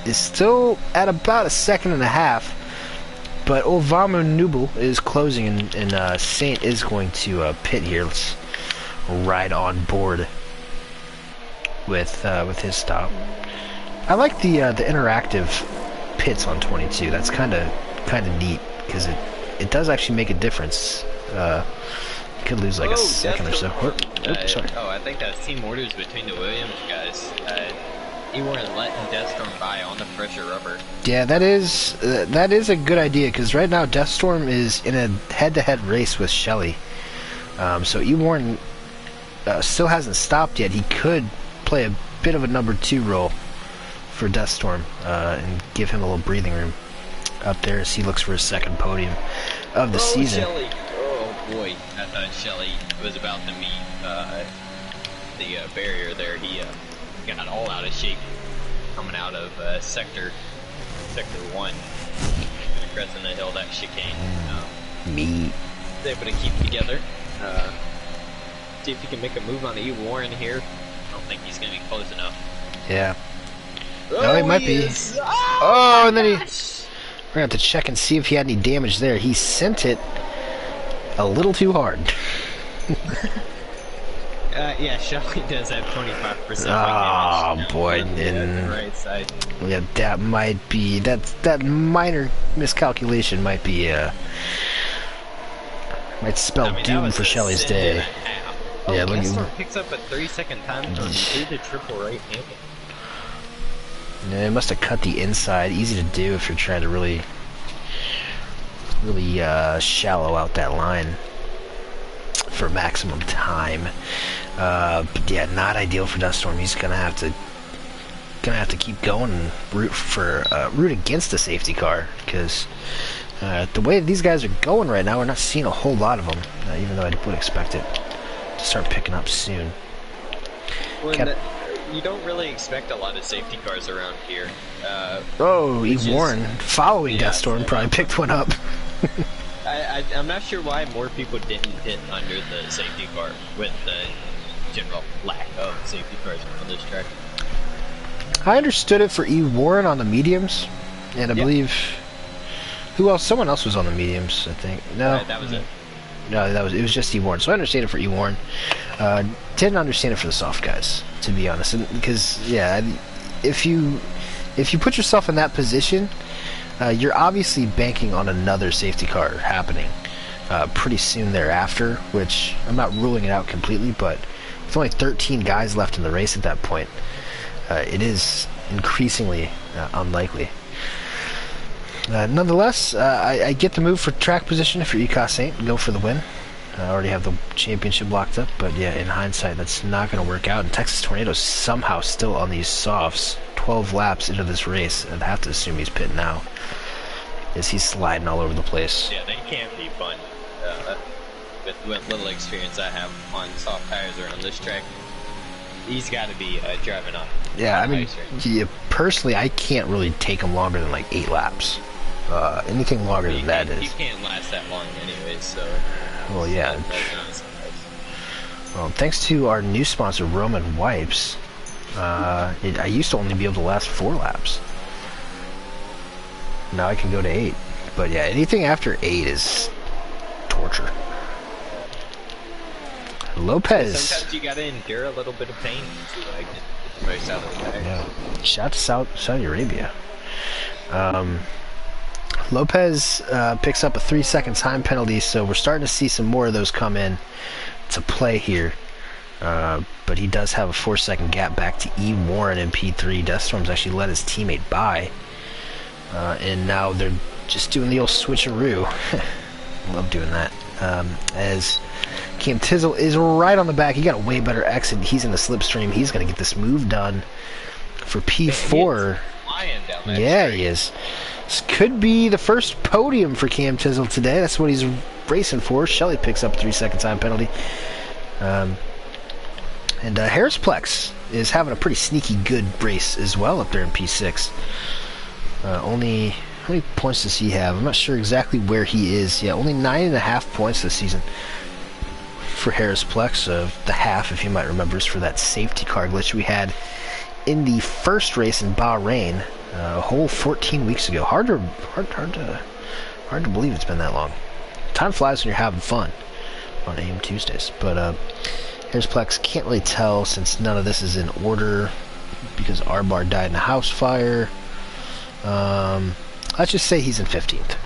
is still at about a second and a half, but Olvamu Nubel is closing, and Saint is going to pit here. Let's ride on board with his stop. I like the interactive pits on 22. That's kind of neat because it does actually make a difference. You could lose like a second or so. Sorry. I think that's team orders between the Williams guys. You weren't letting Deathstorm by on the fresher rubber. Yeah, that is a good idea because right now Deathstorm is in a head-to-head race with Shelly. So Ewarn still hasn't stopped yet. He could play a bit of a number 2 role for Deathstorm and give him a little breathing room up there as he looks for his second podium of the season. Shelly. Oh boy, I thought Shelly was about to meet the barrier there. He got all out of shape coming out of sector 1, cresting the hill, that chicane. Me. He's able to keep together. See if he can make a move on E. Warren here. I don't think he's going to be close enough. Yeah. No, he might be. Oh, and then we're going to have to check and see if he had any damage there. He sent it a little too hard. Yeah, Shelly does have 25% damage. Oh, boy. And right side. Yeah, that might be... That minor miscalculation might be... might spell doom for Shelly's day. Yeah, Deathstorm picks up a 3-second time through the triple right handle. Yeah, it must have cut the inside. Easy to do if you're trying to really shallow out that line for maximum time. But yeah, not ideal for Duststorm. He's gonna have to keep going and root against the safety car because the way these guys are going right now, we're not seeing a whole lot of them. Even though I would expect it to start picking up soon. Well, you don't really expect a lot of safety cars around here. Eve Warren, following Deathstorm, probably picked one up. I'm not sure why more people didn't hit under the safety car with the general lack of safety cars on this track. I understood it for Eve Warren on the mediums, and I believe... Who else? Someone else was on the mediums, I think. No. That was it. No, it was just E-Warren. So I understand it for E-Warren. Didn't understand it for the soft guys, to be honest. Because if you put yourself in that position, you're obviously banking on another safety car happening pretty soon thereafter. Which I'm not ruling it out completely, but with only 13 guys left in the race at that point, it is increasingly unlikely. Nonetheless, I get the move for track position if you're Ika Saint and go for the win. I already have the championship locked up, but yeah, in hindsight, that's not going to work out. And Texas Tornado's somehow still on these softs, 12 laps into this race. I'd have to assume he's pitting now, as he's sliding all over the place. Yeah, they can't be fun. With what little experience I have on soft tires around this track, he's got to be driving up. Yeah, I mean, personally, I can't really take him longer than like 8 laps. Anything longer than that is... You can't last that long anyway, so... Well, yeah. Well, thanks to our new sponsor, Roman Wipes, I used to only be able to last 4 laps. Now I can go to 8. But yeah, anything after 8 is torture. Lopez. Sometimes you gotta endure a little bit of pain to get the most out of the tire. Yeah. Shout out to Saudi Arabia. Lopez picks up a 3-second time penalty, so we're starting to see some more of those come in to play here. But he does have a 4-second gap back to E. Warren in P3. Deathstorm's actually let his teammate by. And now they're just doing the old switcheroo. Love doing that. As Cam Tizzle is right on the back. He got a way better exit. He's in the slipstream. He's going to get this move done for P4. Yeah, he is. This could be the first podium for Cam Tizzle today. That's what he's racing for. Shelley picks up a 3-second time penalty. And Harrisplex is having a pretty sneaky good race as well up there in P6. Only, how many points does he have? I'm not sure exactly where he is. Yeah, only 9.5 points this season for Harrisplex. The half, if you might remember, is for that safety car glitch we had in the first race in Bahrain a whole 14 weeks ago. Hard to believe it's been that long. Time flies when you're having fun on AM Tuesdays. But Harrisplex can't really tell since none of this is in order because R-Bar died in a house fire. Let's just say he's in 15th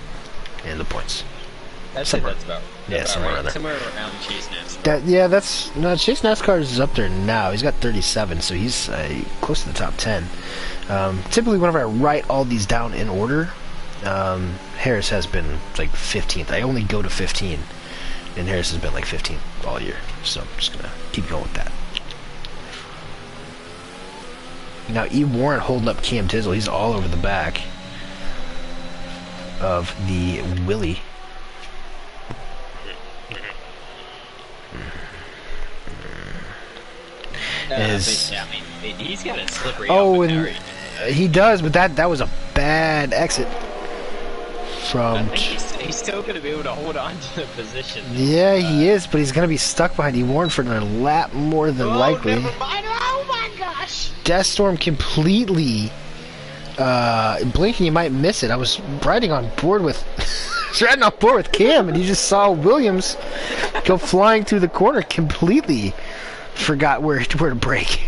in the points. That's about somewhere around there. Somewhere around Chase NASCAR. Chase NASCAR is up there now. He's got 37, so he's close to the top 10. Typically, whenever I write all these down in order, Harris has been like 15th. I only go to 15, and Harris has been like 15th all year. So I'm just gonna keep going with that. Now E. Warren holding up Cam Tizzle. He's all over the back of the Willie. He's got a slippery. And he does, but that was a bad exit from. I think he's still going to be able to hold on to the position. Yeah, he is, but he's going to be stuck behind E. Warren for another lap more than likely. Never mind. Oh my gosh! Deathstorm completely blinking. You might miss it. I was riding on board with Cam, and you just saw Williams go flying through the corner. Completely forgot where to brake.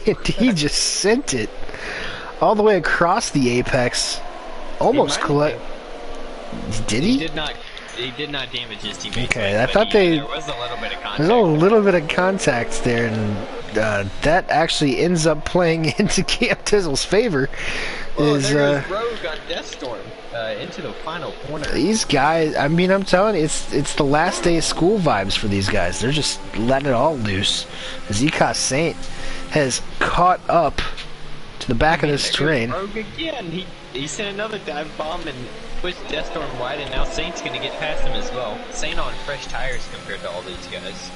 And he just sent it all the way across the apex. Almost collect. Did he? He did not damage his teammates. Okay, I thought there was a little bit of contact. There's a little bit of contact there, and that actually ends up playing into Cam Tizzle's favor. There goes Rogue on Deathstorm into the final corner. These guys, I mean, I'm telling you, it's the last day of school vibes for these guys. They're just letting it all loose. Zika Saint has caught up to the back of this train. Rogue again. He sent another dive bomb and pushed Deathstorm wide, and now Saint's going to get past him as well. Saint on fresh tires compared to all these guys.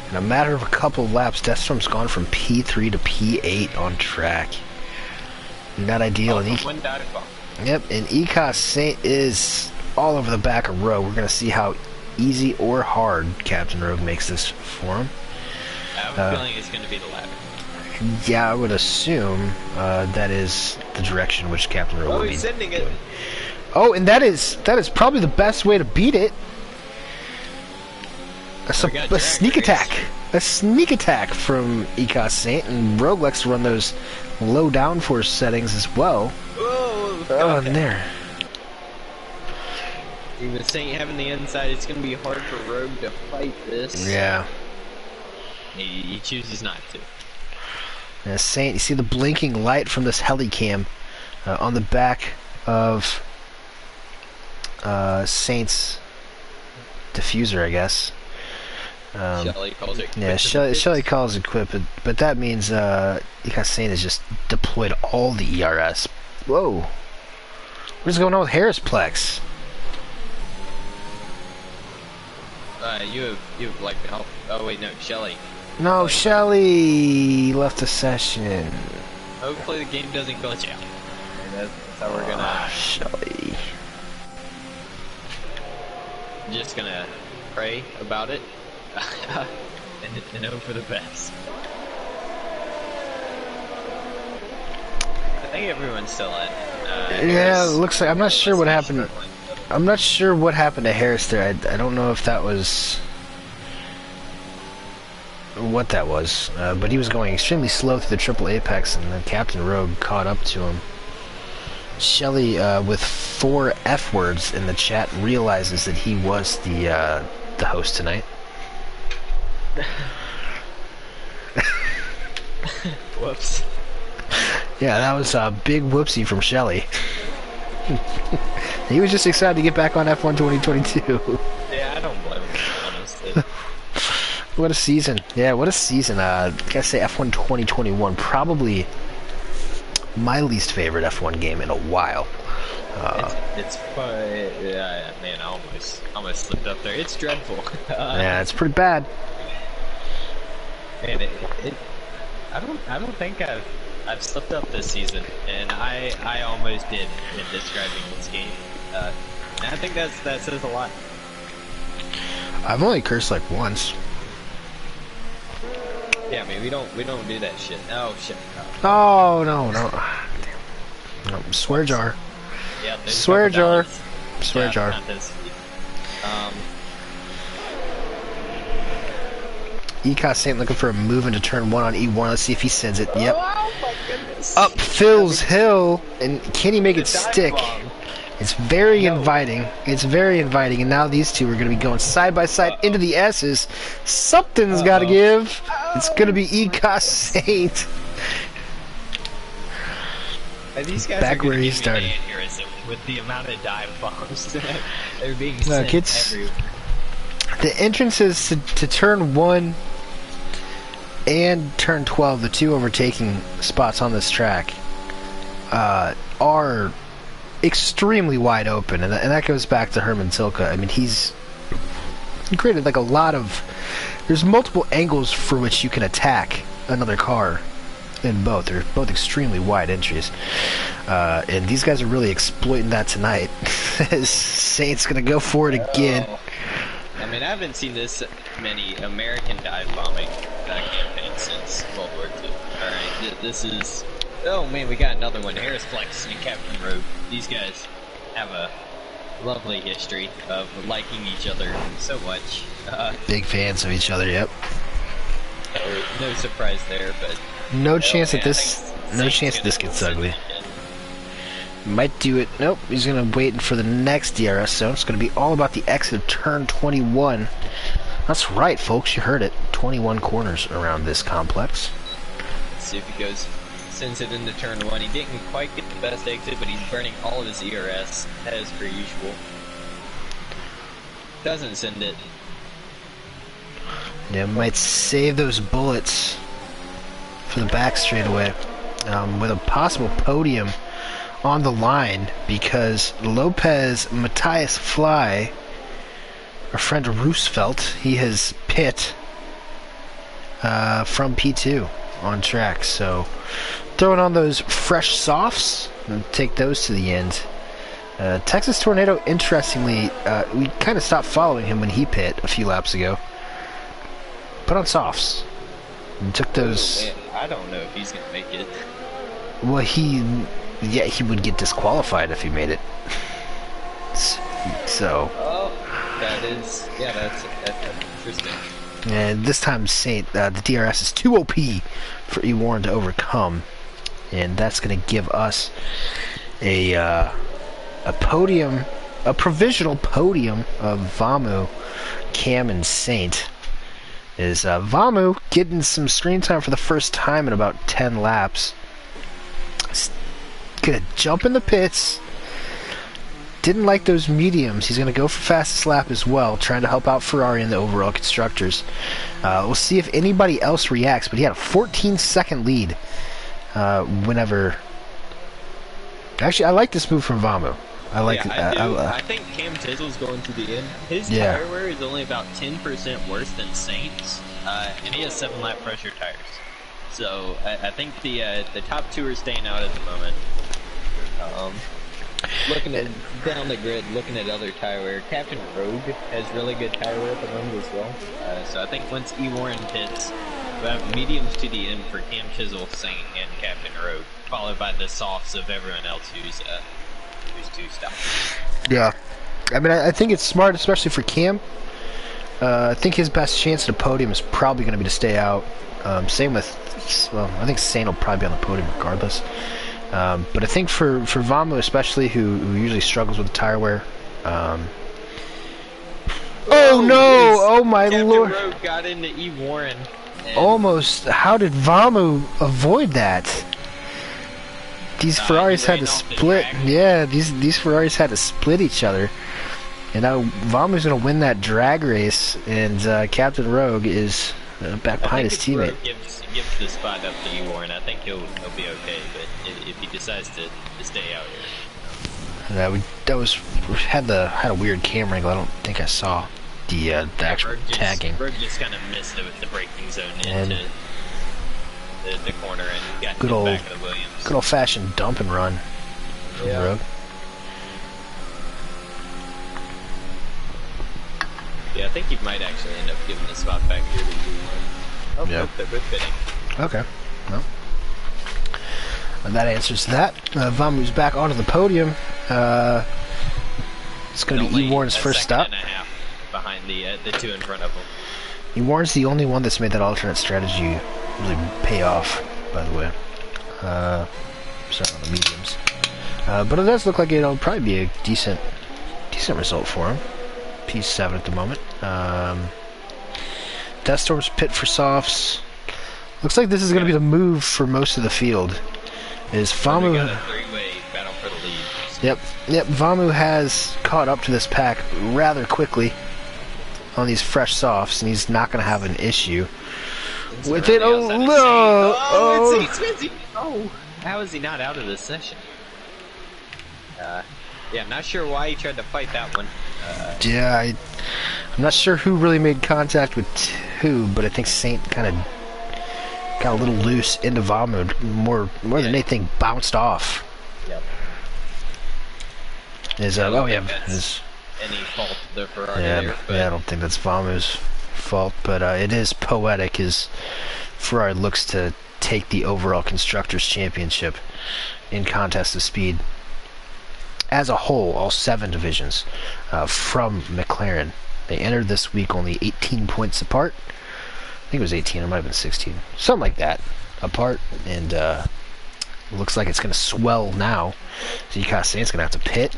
In a matter of a couple of laps, Deathstorm's gone from P3 to P8 on track. Not ideal. One dive bomb. Yep, and Ecos Saint is all over the back of Rogue. We're going to see how easy or hard Captain Rogue makes this for him. I have a feeling it's going to be the latter. Yeah, I would assume that is the direction which Captain Rogue will be sending it. Oh, and that is probably the best way to beat it. A sneak attack. A sneak attack from Ecos Saint, and Rogue likes to run those low downforce settings as well. And there. Even Saint having the inside, it's going to be hard for Rogue to fight this. Yeah. He chooses not to. Now, Saint, you see the blinking light from this helicam on the back of Saint's diffuser, I guess. Shelley calls it. Yeah, Shelley calls it quit, but that means Ecos Saint has just deployed all the ERS. Whoa. What is going on with Harrisplex? You have like oh wait, no, Shelley. No, Shelley left the session. Hopefully the game doesn't glitch out. That's how we're gonna. Shelley. Just gonna pray about it and hope for the best. I think everyone's still in. Yeah, it looks like I'm not sure what happened. I'm not sure what happened to Harris there. I don't know if that was what that was, but he was going extremely slow through the triple apex, and then Captain Rogue caught up to him. Shelly with 4 F words in the chat realizes that he was the host tonight. Whoops. Yeah, that was a big whoopsie from Shelly. He was just excited to get back on F1 2022. Yeah, I don't blame him, honestly. What a season. Yeah, what a season. Gotta say, F1 2021, probably my least favorite F1 game in a while. It's fun. Yeah, man, I almost slipped up there. It's dreadful. Yeah, it's pretty bad. And I don't think I've slipped up this season, and I almost did in describing this game. And I think that says a lot. I've only cursed like once. Yeah, I mean we don't do that shit. Oh shit. Oh no. No, swear jar. Yeah, swear jar. Swear jar. ECOS Saint looking for a move into turn 1 on E1. Let's see if he sends it. Yep. Oh my goodness. Up Phil's hill, and can he make it stick? It's very inviting. It's very inviting, and now these two are going to be going side by side into the S's. Something's got to give. It's going to be ECOS Saint. These guys back are where he started. With the amount of dive bombs that are being sent everywhere. The entrances to turn 1 and turn 12, the 2 overtaking spots on this track, are extremely wide open, and that goes back to Herman Tilke. I mean, he created like a lot of. There's multiple angles for which you can attack another car in both. They're both extremely wide entries, and these guys are really exploiting that tonight. Saint's gonna go for it again. I mean, I haven't seen this many American dive bombing campaigns since World War II. Alright, this is... Oh man, we got another one. Harris Flex and Captain Rogue. These guys have a lovely history of liking each other so much. Big fans of each other, yep. No surprise there, but... No chance that this gets ugly. Might do it. Nope, he's going to wait for the next DRS zone. It's going to be all about the exit of turn 21. That's right, folks. You heard it. 21 corners around this complex. Let's see if he sends it into turn 1. He didn't quite get the best exit, but he's burning all of his ERS, as per usual. Doesn't send it. Yeah, might save those bullets for the back straightaway. With a possible podium on the line, because Lopez Matthias Fly, our friend Roosevelt, he has pit from P2 on track. So throwing on those fresh softs and take those to the end. Texas Tornado, interestingly, we kind of stopped following him when he pit a few laps ago. Put on softs and took those. I don't know if he's gonna make it. Well, he would get disqualified if he made it. So. Oh, that's interesting. And this time, Saint, the DRS is too OP for E-Warren to overcome, and that's going to give us a podium, a provisional podium of Vamu, Cam, and Saint. Is Vamu getting some screen time for the first time in about 10 laps. Gonna jump in the pits. Didn't like those mediums. He's gonna go for fastest lap as well, trying to help out Ferrari in the overall constructors. We'll see if anybody else reacts, but he had a 14-second lead whenever. Actually, I like this move from Vamu. I like it. I think Cam Tizzle's going to the end. His tire wear is only about 10% worse than Saint's, and he has 7-lap pressure tires. So I think the top 2 are staying out at the moment. Looking at down the grid, looking at other tire wear, Captain Rogue has really good tire wear at the moment as well. So I think once E-Warren pits, we'll have mediums to the end for Cam Chisel, Saint, and Captain Rogue, followed by the softs of everyone else who's 2 stops. Yeah, I mean, I think it's smart, especially for Cam. I think his best chance at a podium is probably going to be to stay out. Same with, well, I think Saint will probably be on the podium regardless. But I think for Vamu especially, who usually struggles with tire wear. Oh no! Oh my lord! Captain Rogue got into E. Warren. Almost. How did Vamu avoid that? These Ferraris had to split. Yeah, these Ferraris had to split each other. And now Vamu's going to win that drag race, and Captain Rogue is back behind his teammate. Gives the spot up to E. Warren, I think he'll be okay. But if he decides to stay out here, had a weird camera angle. I don't think I saw the actual tagging. Rogue just kind of missed it with the braking zone into the corner and got good to old, the back of the Williams. Good old fashioned dump and run from Rogue. Yeah, I think he might actually end up giving the spot back here to E. Warren. Yeah. They're both fitting. Okay. Well, that answers that. Vamu's back onto the podium. It's going to be E. Warren's first stop. And a half behind the two in front of him. E. Warren's the only one that's made that alternate strategy really pay off, by the way. Sorry, on the mediums. But it does look like it'll probably be a decent result for him. P7 at the moment. Death Storm's pit for softs. Looks like this is going to be the move for most of the field. Is Vamu? We got a three-way battle for the lead. Yep. Vamu has caught up to this pack rather quickly on these fresh softs, and he's not going to have an issue with it. Oh no! Oh, how is he not out of this session? Yeah, I'm not sure why he tried to fight that one. Yeah, I'm not sure who really made contact with who, but I think Saint kind of got a little loose into Vamu, more than anything, bounced off. Yep. Is any fault of the Ferrari there, but I don't think that's Vamu's fault, but it is poetic as Ferrari looks to take the overall Constructors' Championship in contest of speed. As a whole, all 7 divisions from McLaren. They entered this week only 18 points apart. I think it was 18, it might have been 16. Something like that apart. And looks like it's going to swell now. So Yuka Saint's going to have to pit.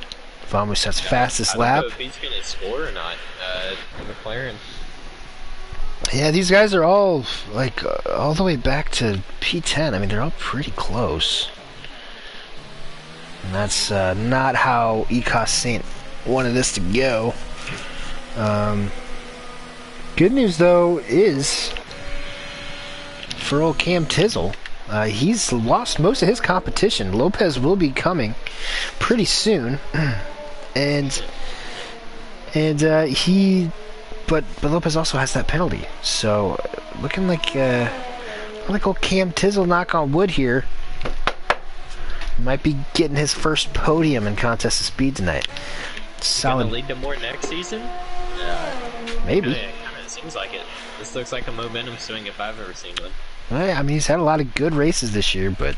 Vamu sets fastest lap. I don't know if he's going to score or not. McLaren. Yeah, these guys are all all the way back to P10. I mean, they're all pretty close. And that's not how Ecos Saint wanted this to go. Good news, though, is for old Cam Tizzle, he's lost most of his competition. Lopez will be coming pretty soon, but Lopez also has that penalty. So looking like old Cam Tizzle, knock on wood here, might be getting his first podium in Contest of Speed tonight. Solid. Gonna lead to more next season? Maybe. Kinda seems like it. This looks like a momentum swing if I've ever seen one. I mean, he's had a lot of good races this year, but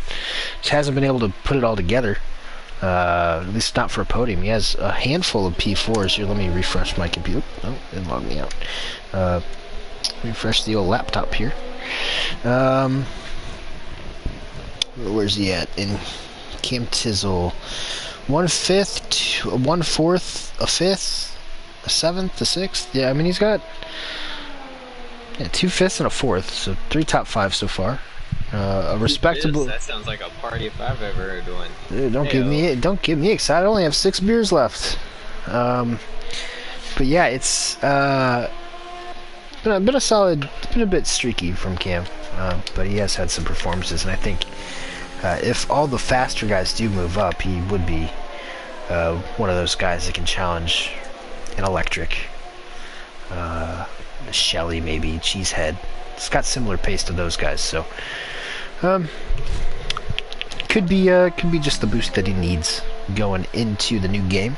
just hasn't been able to put it all together. At least not for a podium. He has a handful of P4s here. Let me refresh my computer. Oh, it logged me out. Refresh the old laptop here. Where's he at? In Cam Tizzle, 1/5, 1/4, a 5th, a 7th, a 6th. Yeah, I mean he's got 2 5ths and a 4th, so 3 top 5 so far. A respectable. That sounds like a party if I've ever heard one. Dude, don't get me excited. I only have 6 beers left. But yeah, it's been a solid. It's been a bit streaky from Cam, but he has had some performances, and I think. If all the faster guys do move up, he would be one of those guys that can challenge an Electric, Shelly maybe, Cheesehead. It's got similar pace to those guys, so could be just the boost that he needs going into the new game.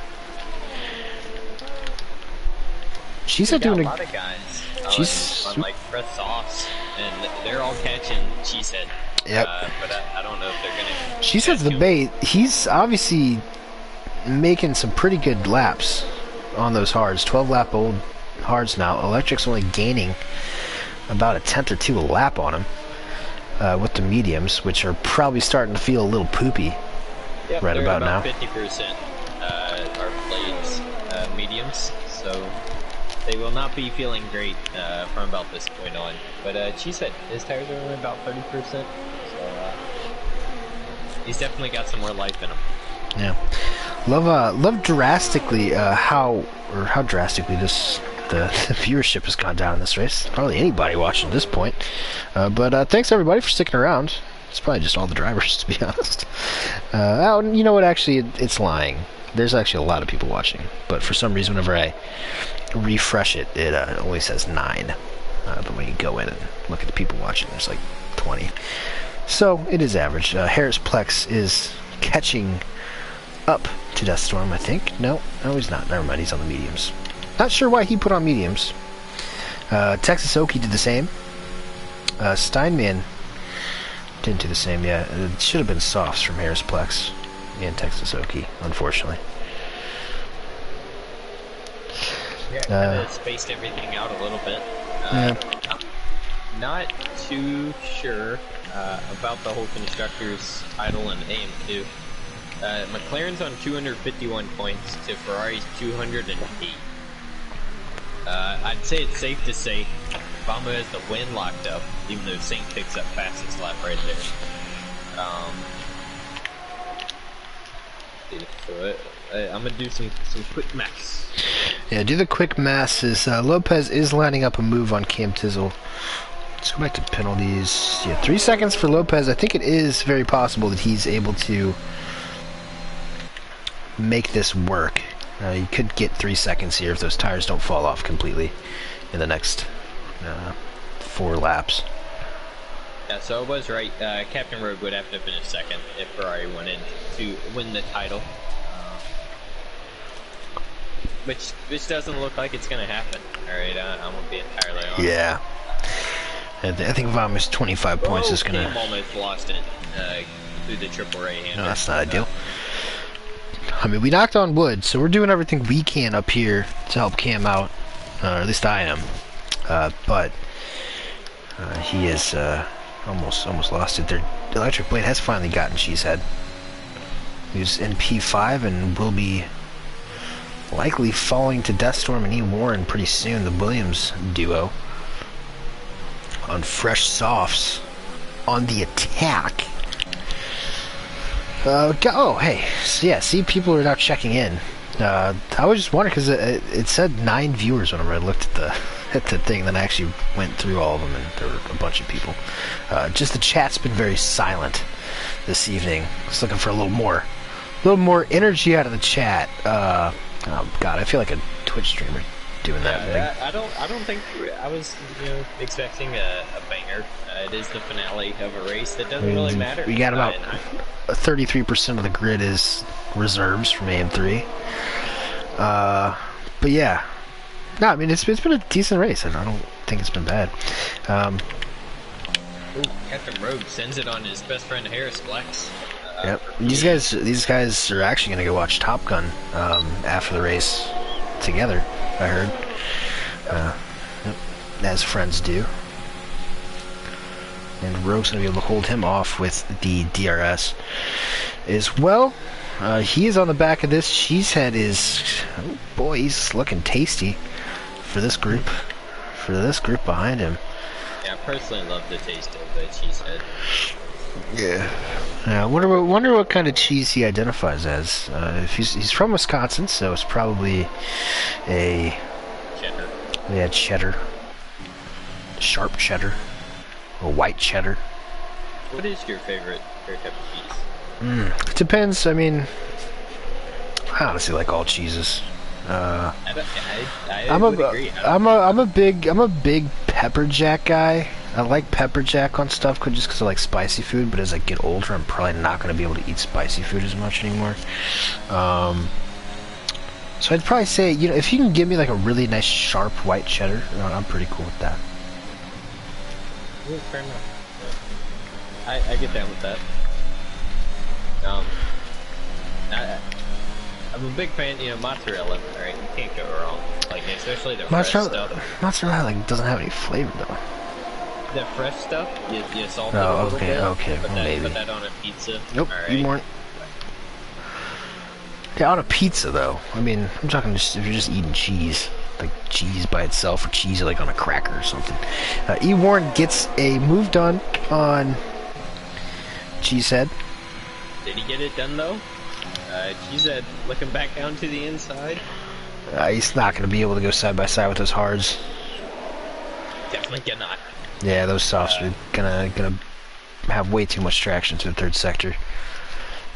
Cheesehead doing a lot of guys on like press offs, and they're all catching Cheesehead. Yep. But I don't know if they're gonna. Cheesehead's the bait. He's obviously making some pretty good laps on those hards. 12-lap old hards now. Electric's only gaining about a 10th or 2 a lap on him with the mediums, which are probably starting to feel a little poopy Yep, right about now. 50% are blades, mediums, so they will not be feeling great from about this point on. But she said his tires are only about 30%, so he's definitely got some more life in him. Yeah, love drastically how drastically the viewership has gone down in this race. Hardly anybody watching at this point. But thanks everybody for sticking around. It's probably just all the drivers, to be honest. You know what? Actually, it's lying. There's actually a lot of people watching, but for some reason, whenever I refresh it, it only says 9. But when you go in and look at the people watching, there's like 20. So it is average. Harris Plex is catching up to Deathstorm, I think. No, he's not. Never mind. He's on the mediums. Not sure why he put on mediums. Texas Okie did the same. Steinman didn't do the same yet. It should have been softs from Harris Plex and Texas Okie, unfortunately. Yeah, kind of spaced everything out a little bit. Not too sure about the whole constructors title in AM2. McLaren's on 251 points to Ferrari's 208. I'd say it's safe to say Bama has the win locked up, even though Saint picks up fastest lap right there. I'm gonna do some quick maths. Yeah, do the quick maths. Lopez is lining up a move on Cam Tizzle. Let's go back to penalties. Yeah, 3 seconds for Lopez. I think it is very possible that he's able to make this work. You could get 3 seconds here if those tires don't fall off completely in the next 4 laps. Yeah, so I was right. Captain Rogue would have to finish second if Ferrari went in to win the title. Which doesn't look like it's going to happen. Alright, I'm going to be entirely honest. Yeah. I think Vama's 25 points is going to... Cam almost lost it through the triple right hand. No, that's not ideal. I mean, we knocked on wood, so we're doing everything we can up here to help Cam out. Or at least I am. But he is almost lost it. Their electric blade has finally gotten Cheesehead. He's in P5 and will be likely falling to Deathstorm and E. Warren pretty soon. The Williams duo on fresh softs on the attack. Hey, so yeah, see, people are now checking in. I was just wondering because it said 9 viewers whenever I looked at the thing. Then I actually went through all of them, and there were a bunch of people. Just the chat's been very silent this evening. Just looking for a little more energy out of the chat. Oh God, I feel like a Twitch streamer doing that thing. I don't think I was expecting a banger. It is the finale of a race that doesn't really matter. We got about 33% of the grid is reserves from AM3. But yeah, no, I mean it's been a decent race. I don't think it's been bad. Captain Rogue sends it on his best friend Harris Flex. Yep. These guys are actually gonna go watch Top Gun after the race together. I heard. Yep. As friends do. And Rogue's gonna be able to hold him off with the DRS as well. He is on the back of this. Cheesehead is, oh boy, he's looking tasty for this group. For this group behind him. Yeah, I personally love the taste of the Cheesehead. Yeah. I wonder what kind of cheese he identifies as. If he's from Wisconsin, so it's probably a cheddar. Yeah, cheddar. Sharp cheddar. Or white cheddar. What is your favorite type of cheese? It depends. I mean, I honestly like all cheeses. I'm a big pepper jack guy. I like pepper jack on stuff just because I like spicy food, but as I get older, I'm probably not going to be able to eat spicy food as much anymore. So I'd probably say, if you can give me like a really nice sharp white cheddar, I'm pretty cool with that. Yeah, fair enough. I get down with that. I'm a big fan, mozzarella, right? You can't go wrong. Like, especially the fresh stuff. Mozzarella doesn't have any flavor, though. The fresh stuff, you salt it a little bit. Okay, well, maybe. Put that on a pizza. Nope, right. you weren't. Yeah, on a pizza though. I mean, I'm talking just if you're just eating cheese, like cheese by itself, or cheese like on a cracker or something. E. Warren gets a move done on Cheesehead. Did he get it done though? Cheesehead looking back down to the inside. He's not going to be able to go side by side with those hards. Definitely cannot. Yeah, those softs are gonna have way too much traction to the third sector.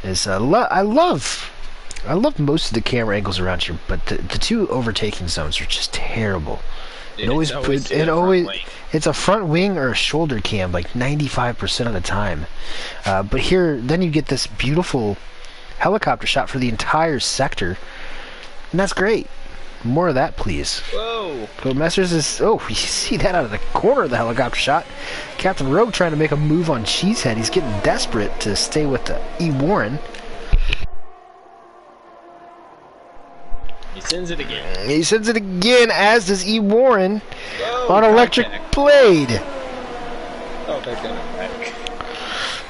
I love most of the camera angles around here, but the two overtaking zones are just terrible. It's a front wing or a shoulder cam like 95% of the time. But here, then you get this beautiful helicopter shot for the entire sector, and that's great. More of that, please. Whoa! So Messers is... Oh, you see that out of the corner of the helicopter shot. Captain Rogue trying to make a move on Cheesehead. He's getting desperate to stay with E. Warren. He sends it again. He sends it again, as does E. Warren. Whoa, on Electric Blade. Oh, they're going back.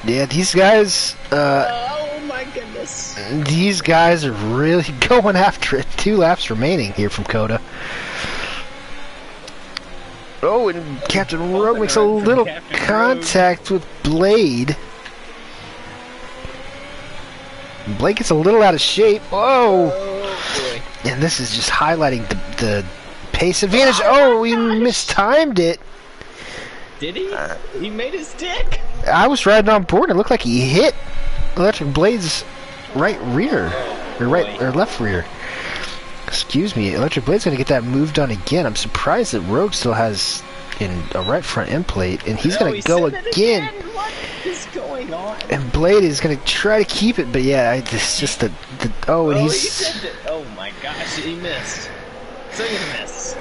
Yeah, these guys... oh my goodness. These guys are really going after it. 2 laps remaining here from Coda. Oh, and Captain Rogue makes a little contact with Blade. Blade gets a little out of shape. Whoa! Oh, boy. And this is just highlighting the pace advantage. Oh, he mistimed it. Did he? He made his stick. I was riding on board. It looked like he hit Electric Blade's right rear, or left rear. Excuse me. Electric Blade's gonna get that move done again. I'm surprised that Rogue still has a right front end plate, and he's gonna go again. What is going on? And Blade is gonna try to keep it, but yeah, it's just the oh, and He he's. sent it. Oh my gosh, he missed. Second miss.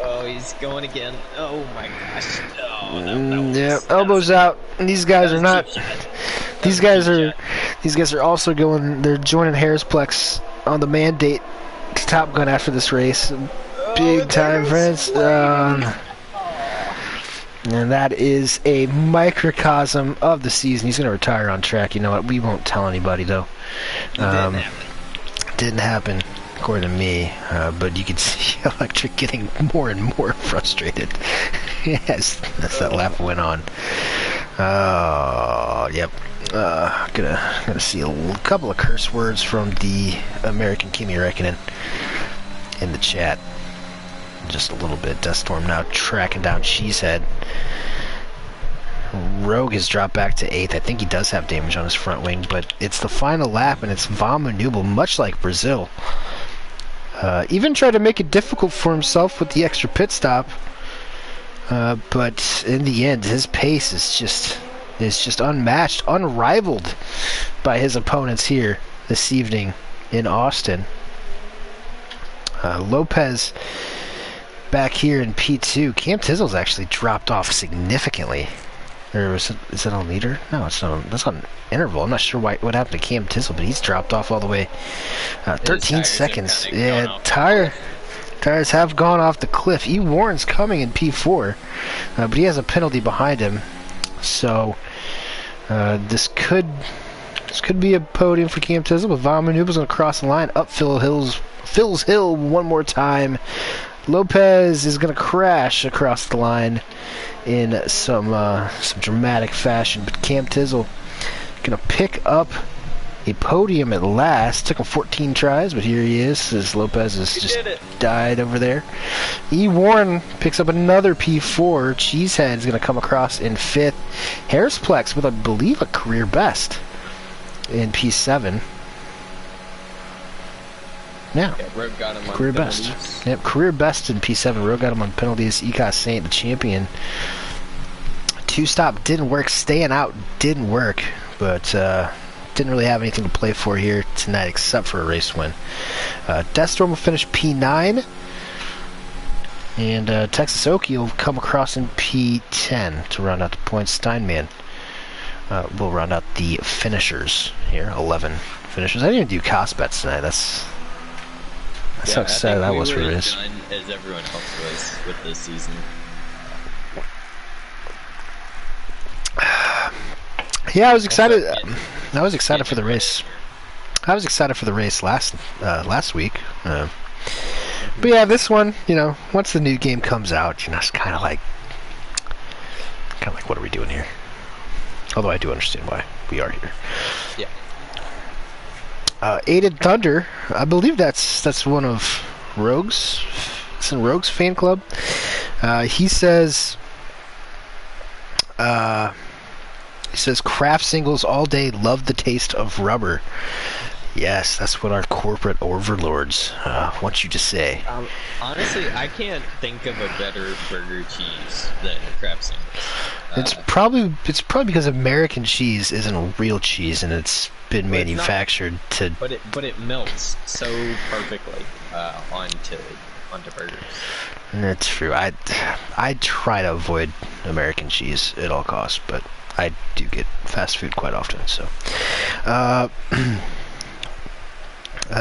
Oh, he's going again. Oh my gosh. Oh, yeah, elbows out. And these guys are not. These guys are also going. They're joining Harrisplex on the mandate to Top Gun after this race. Big time, friends. And that is a microcosm of the season. He's going to retire on track. You know what? We won't tell anybody though. Didn't happen. According to me, but you can see Electric getting more and more frustrated as that lap went on. Yep. Gonna see a couple of curse words from the American Kimi Räikkönen in the chat. Just a little bit. Deathstorm now tracking down Cheesehead. Rogue has dropped back to 8th. I think he does have damage on his front wing, but it's the final lap, and it's Von Manubel, much like Brazil. Even tried to make it difficult for himself with the extra pit stop, but in the end, his pace is just unmatched, unrivaled by his opponents here this evening in Austin. Lopez back here in P2. Cam Tizzle's actually dropped off significantly. Or is it on leader? No, it's not. That's on interval. I'm not sure what happened to Cam Tizzle, but he's dropped off all the way. 13 seconds. Yeah, tires have gone off the cliff. E. Warren's coming in P4, but he has a penalty behind him. So this could be a podium for Cam Tizzle, but Von Manubel's going to cross the line up Phil's Hill one more time. Lopez is going to crash across the line in some dramatic fashion, but Cam Tizzle going to pick up a podium at last. Took him 14 tries, but here he is, as Lopez has just died over there. E. Warren picks up another P4. Cheesehead is going to come across in 5th. Harrisplex with, I believe, a career best in P7. Yeah, Rogue got him on career penalties. best. Yep, career best in P7. Rogue got him on penalties. Ecos Saint, the champion. 2-stop didn't work. Staying out didn't work, but didn't really have anything to play for here tonight except for a race win. Deathstorm will finish P9, and Texas Okie will come across in P10 to round out the points. Steinman will round out the finishers here. 11 finishers. I didn't even do cost bets tonight. That's how excited I was for this. As everyone else was with this season. Yeah, I was excited. I was excited for the race. I was excited for the race last week. But yeah, this one, once the new game comes out, it's kind of like, what are we doing here? Although I do understand why we are here. Yeah. Aided Thunder, I believe that's one of Rogue's. It's in Rogue's fan club. He says craft singles all day, love the taste of rubber. Yes, that's what our corporate overlords want you to say. Honestly, I can't think of a better burger cheese than craft singles. It's probably because American cheese isn't real cheese and it's been manufactured to. But it melts so perfectly onto burgers. That's true. I try to avoid American cheese at all costs, but I do get fast food quite often. So,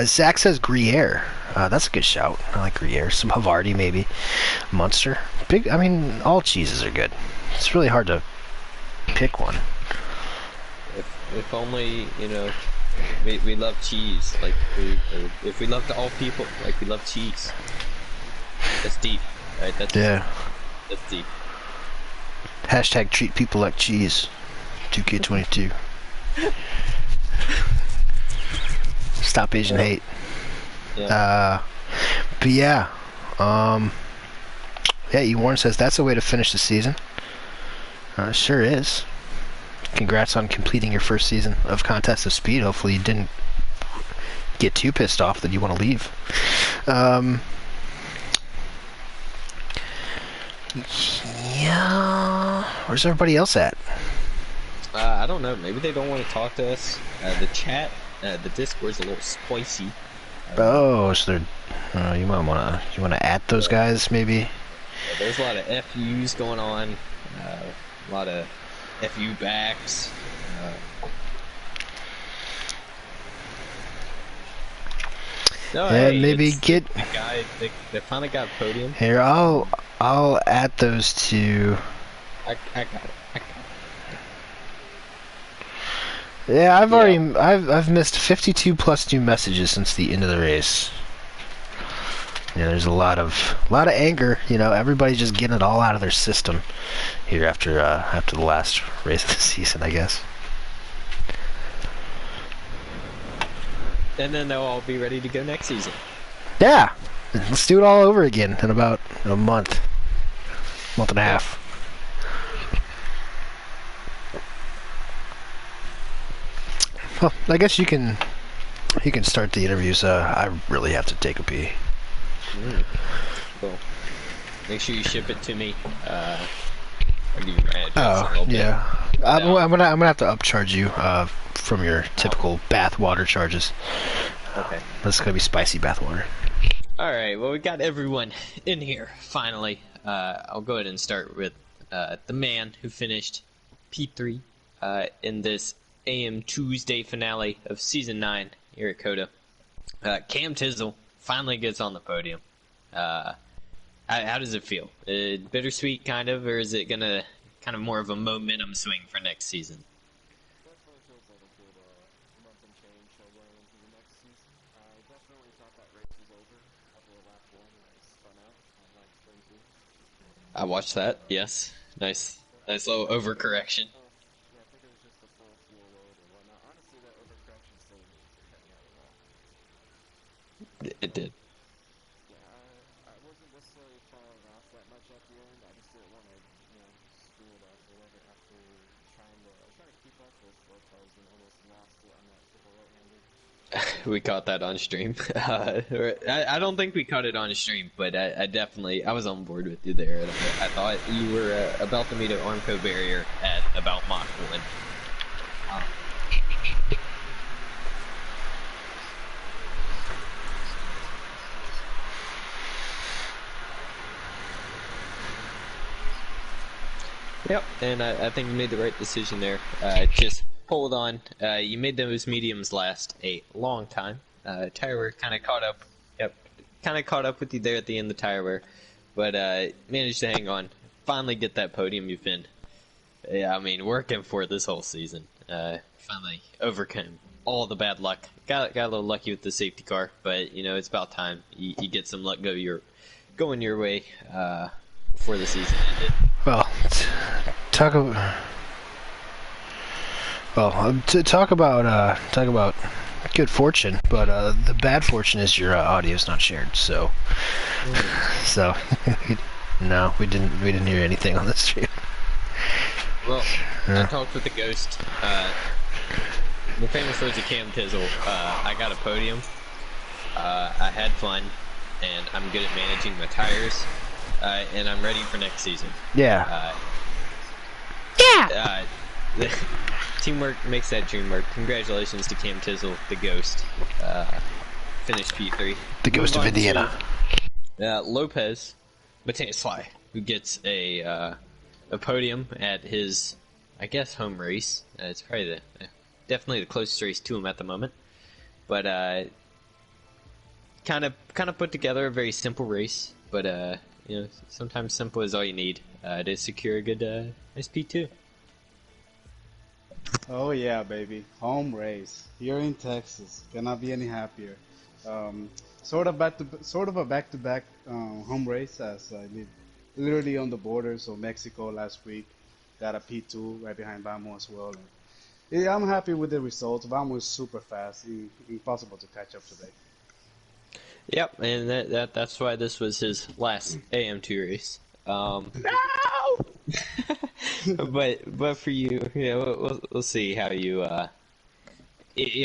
Zach says Gruyere. That's a good shout. I like Gruyere. Some Havarti maybe. Munster. All cheeses are good. It's really hard to pick one. If only, we love cheese. Like, if we loved all people, like we love cheese. That's deep, right? That's deep. Hashtag treat people like cheese. 2K22. Stop Asian hate. Yeah. But yeah. E. Warren says that's a way to finish the season. Sure is. Congrats on completing your first season of Contest of Speed. Hopefully you didn't get too pissed off that you want to leave. Yeah. Where's everybody else at? I don't know. Maybe they don't want to talk to us. The chat, the Discord's a little spicy. So they're. You wanna at those guys maybe? Yeah, there's a lot of FUs going on. A lot of FU backs. Maybe get. The guy, they finally got podium. Here, I'll add those two. I got it. Yeah, I've missed 52 plus new messages since the end of the race. Yeah, there's a lot of anger. Everybody's just getting it all out of their system here after the last race of the season, I guess. And then they'll all be ready to go next season. Yeah, let's do it all over again in about a month and a half. Well, I guess you can start the interviews. I really have to take a pee. Cool. Make sure you ship it to me. I'll give you my address. Yeah. I'm gonna have to upcharge you from your typical bath water charges. Okay. That's gonna be spicy bath water. All right. Well, we got everyone in here finally. I'll go ahead and start with the man who finished P3 in this AM2's day finale of Season 9 here at COTA. Cam Tizzle finally gets on the podium. How does it feel? Bittersweet, kind of, or is it gonna kind of more of a momentum swing for next season? Definitely feels like a good momentum change going into the next season. I definitely thought that race was over after lap 1 when I spun out on lap 22. I watched that. Yes, nice little overcorrection. Yeah, I think it was just the full fuel load and whatnot. Honestly, that overcorrection still needs to cut me out of that. It did. I wasn't necessarily falling off that much at the end. I just didn't want to, screw it up or whatever after trying to keep up with Lopez and almost lost it on that triple right-hander. We caught that on stream. I don't think we caught it on stream, but I definitely was on board with you there. I thought you were about to meet an Armco barrier at about Mach 1. Yep, and I think you made the right decision there. Just hold on. You made those mediums last a long time. Tire wear kind of caught up. Yep, kind of caught up with you there at the end of the tire wear, but managed to hang on. Finally get that podium you've been, working for this whole season. Finally overcame all the bad luck. Got a little lucky with the safety car, but you know it's about time you get some luck going your way before the season ended. Well, talk about good fortune, but the bad fortune is your audio is not shared. So, no, we didn't hear anything on the stream. Well, I talked with the ghost. The famous words of Cam Tizzle. I got a podium. I had fun, and I'm good at managing my tires. And I'm ready for next season. Yeah. Teamwork makes that dream work. Congratulations to Cam Tizzle, the ghost. Finished P3. The ghost of Indiana. Lopez Matanzfly, who gets a podium at his, I guess, home race. It's probably definitely the closest race to him at the moment. But kind of put together a very simple race. But you know, sometimes simple is all you need to secure a good nice P2. Oh yeah, baby, home race here in Texas. Cannot be any happier. Sort of a back-to-back home race, as I live literally on the border. So Mexico last week got a P2 right behind Bamo as well. And yeah, I'm happy with the results. Bamo is super fast. Impossible to catch up today. Yep, and that's why this was his last AM2 race. No! but for you, we'll see how you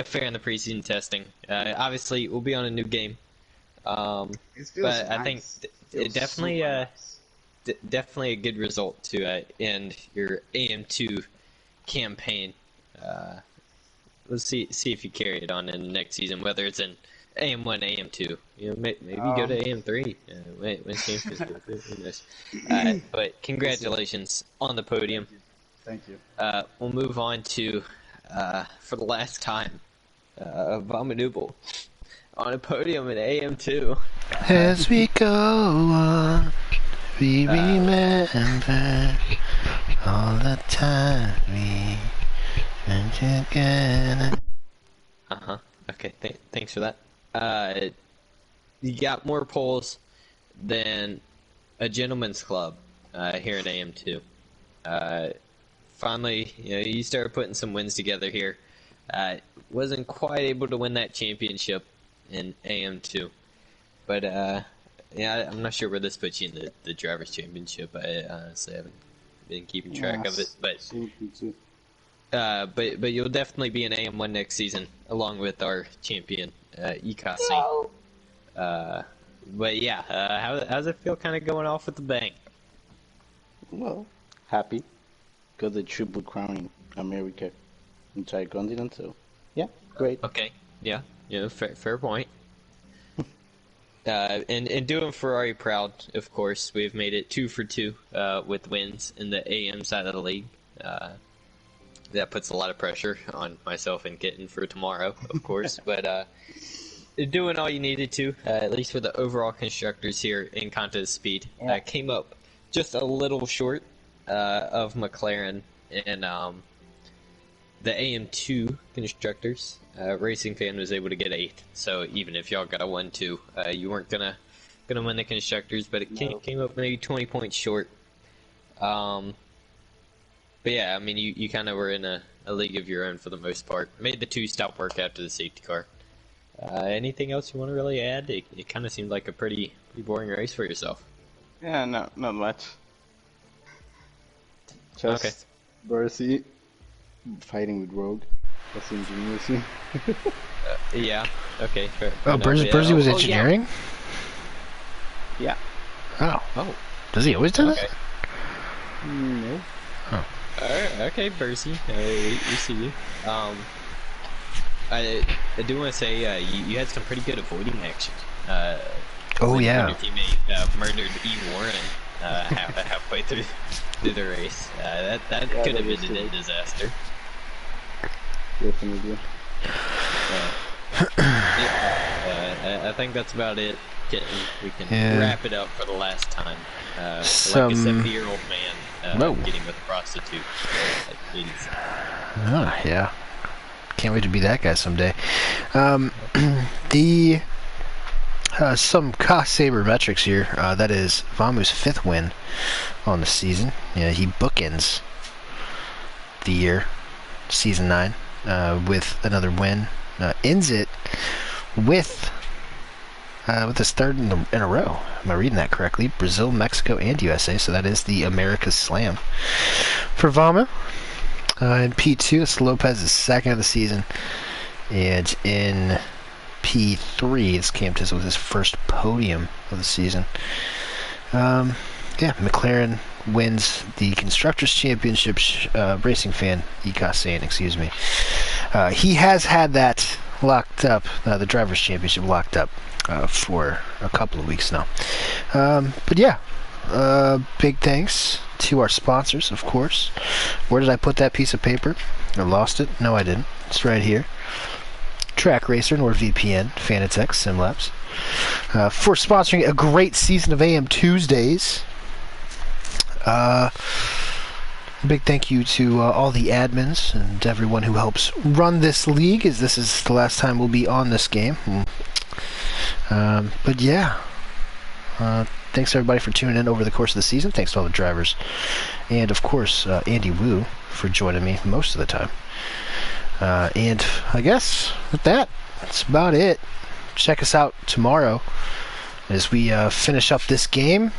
fare in the preseason testing. Obviously, we'll be on a new game. But nice. I think definitely definitely a good result to end your AM2 campaign. Let's see if you carry it on in the next season, whether it's in AM1, AM2. You know, maybe go to AM3. Win championships. But congratulations on the podium. Thank you. We'll move on to, for the last time, Vominable on a podium in AM2. As we go on, we remember all the time we spent together. Okay, thanks for that. You got more polls than a gentleman's club here at AM2. Finally, you started putting some wins together here. Wasn't quite able to win that championship in AM2, but yeah, I'm not sure where this puts you in the drivers' championship. I honestly haven't been keeping track of it, but you'll definitely be in AM1 next season, along with our champion, Ecosing. But yeah, how's it feel kind of going off with the bang? Well, happy. Got the triple crowning America, entire continent, so yeah, great. Okay, yeah, fair point. And doing Ferrari proud, of course. We've made it 2 for 2 with wins in the AM side of the league. That puts a lot of pressure on myself and Kitten for tomorrow, of course. But doing all you needed to, at least for the overall constructors here in contest speed, came up just a little short of McLaren and the AM2 constructors. Racing Fan was able to get 8th, so even if y'all got a 1-2, you weren't gonna win the constructors, but it came up maybe 20 points short. But yeah, I mean, you kind of were in a league of your own for the most part. Made the 2 stop work after the safety car. Anything else you want to really add? It kind of seemed like a pretty boring race for yourself. Yeah, no, not much. Just Bercy fighting with Rogue. That's ingenious. Yeah. Okay. Fair Oh, Bercy was engineering. Yeah. Oh. Does he always do that? No. Oh. Alright, okay, Bercy. We see you. I do want to say you had some pretty good avoiding action. Oh yeah. Your teammate murdered E. Warren halfway through the race. That could have been a disaster. Definitely. I think that's about it. We can wrap it up for the last time. Like a 70-year-old man getting with a prostitute. Yeah. Can't wait to be that guy someday. Some cost saber metrics here. That is Vamu's 5th win on the season. Yeah, he bookends the year, season 9, with another win. Ends it with his 3rd in a row. Am I reading that correctly? Brazil, Mexico, and USA. So that is the America's Slam for Vamu. In P2, it's Lopez's 2nd of the season. And in P3, it's Campus with his first podium of the season. McLaren wins the Constructors' Championship, Racing Fan, ECOS saying, excuse me. He has had that locked up, the Drivers' Championship locked up for a couple of weeks now. Big thanks to our sponsors, of course. Where did I put that piece of paper? I lost it? No, I didn't. It's right here. Track Racer, NordVPN, Fanatec, SimLabs, for sponsoring a great season of AM Tuesdays. Big thank you to all the admins and everyone who helps run this league, as this is the last time we'll be on this game. Thanks everybody for tuning in over the course of the season. Thanks to all the drivers. And of course, Andy Wu for joining me most of the time. And I guess with that, that's about it. Check us out tomorrow as we finish up this game.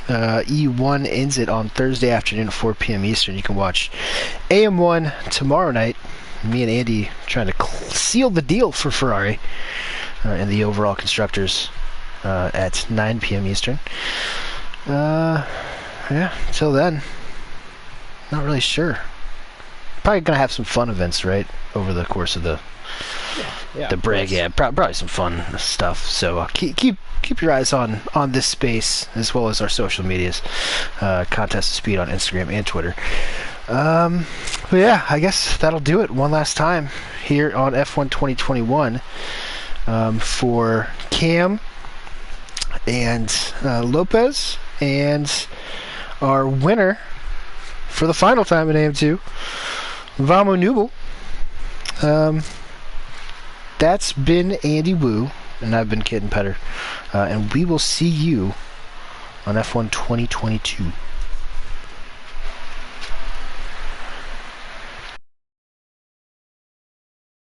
E1 ends it on Thursday afternoon at 4 p.m. Eastern. You can watch AM1 tomorrow night. Me and Andy trying to seal the deal for Ferrari in the overall constructors at 9 p.m. Eastern. Until then, not really sure. Probably gonna have some fun events, right, over the course of the break. Yeah, probably some fun stuff. So keep your eyes on this space as well as our social medias. Contest of Speed on Instagram and Twitter. I guess that'll do it one last time here on F1 2021 for Cam and Lopez, and our winner for the final time in AM2, Vamu Newell. That's been Andy Wu, and I've been Kitten Petter, and we will see you on F1 2022.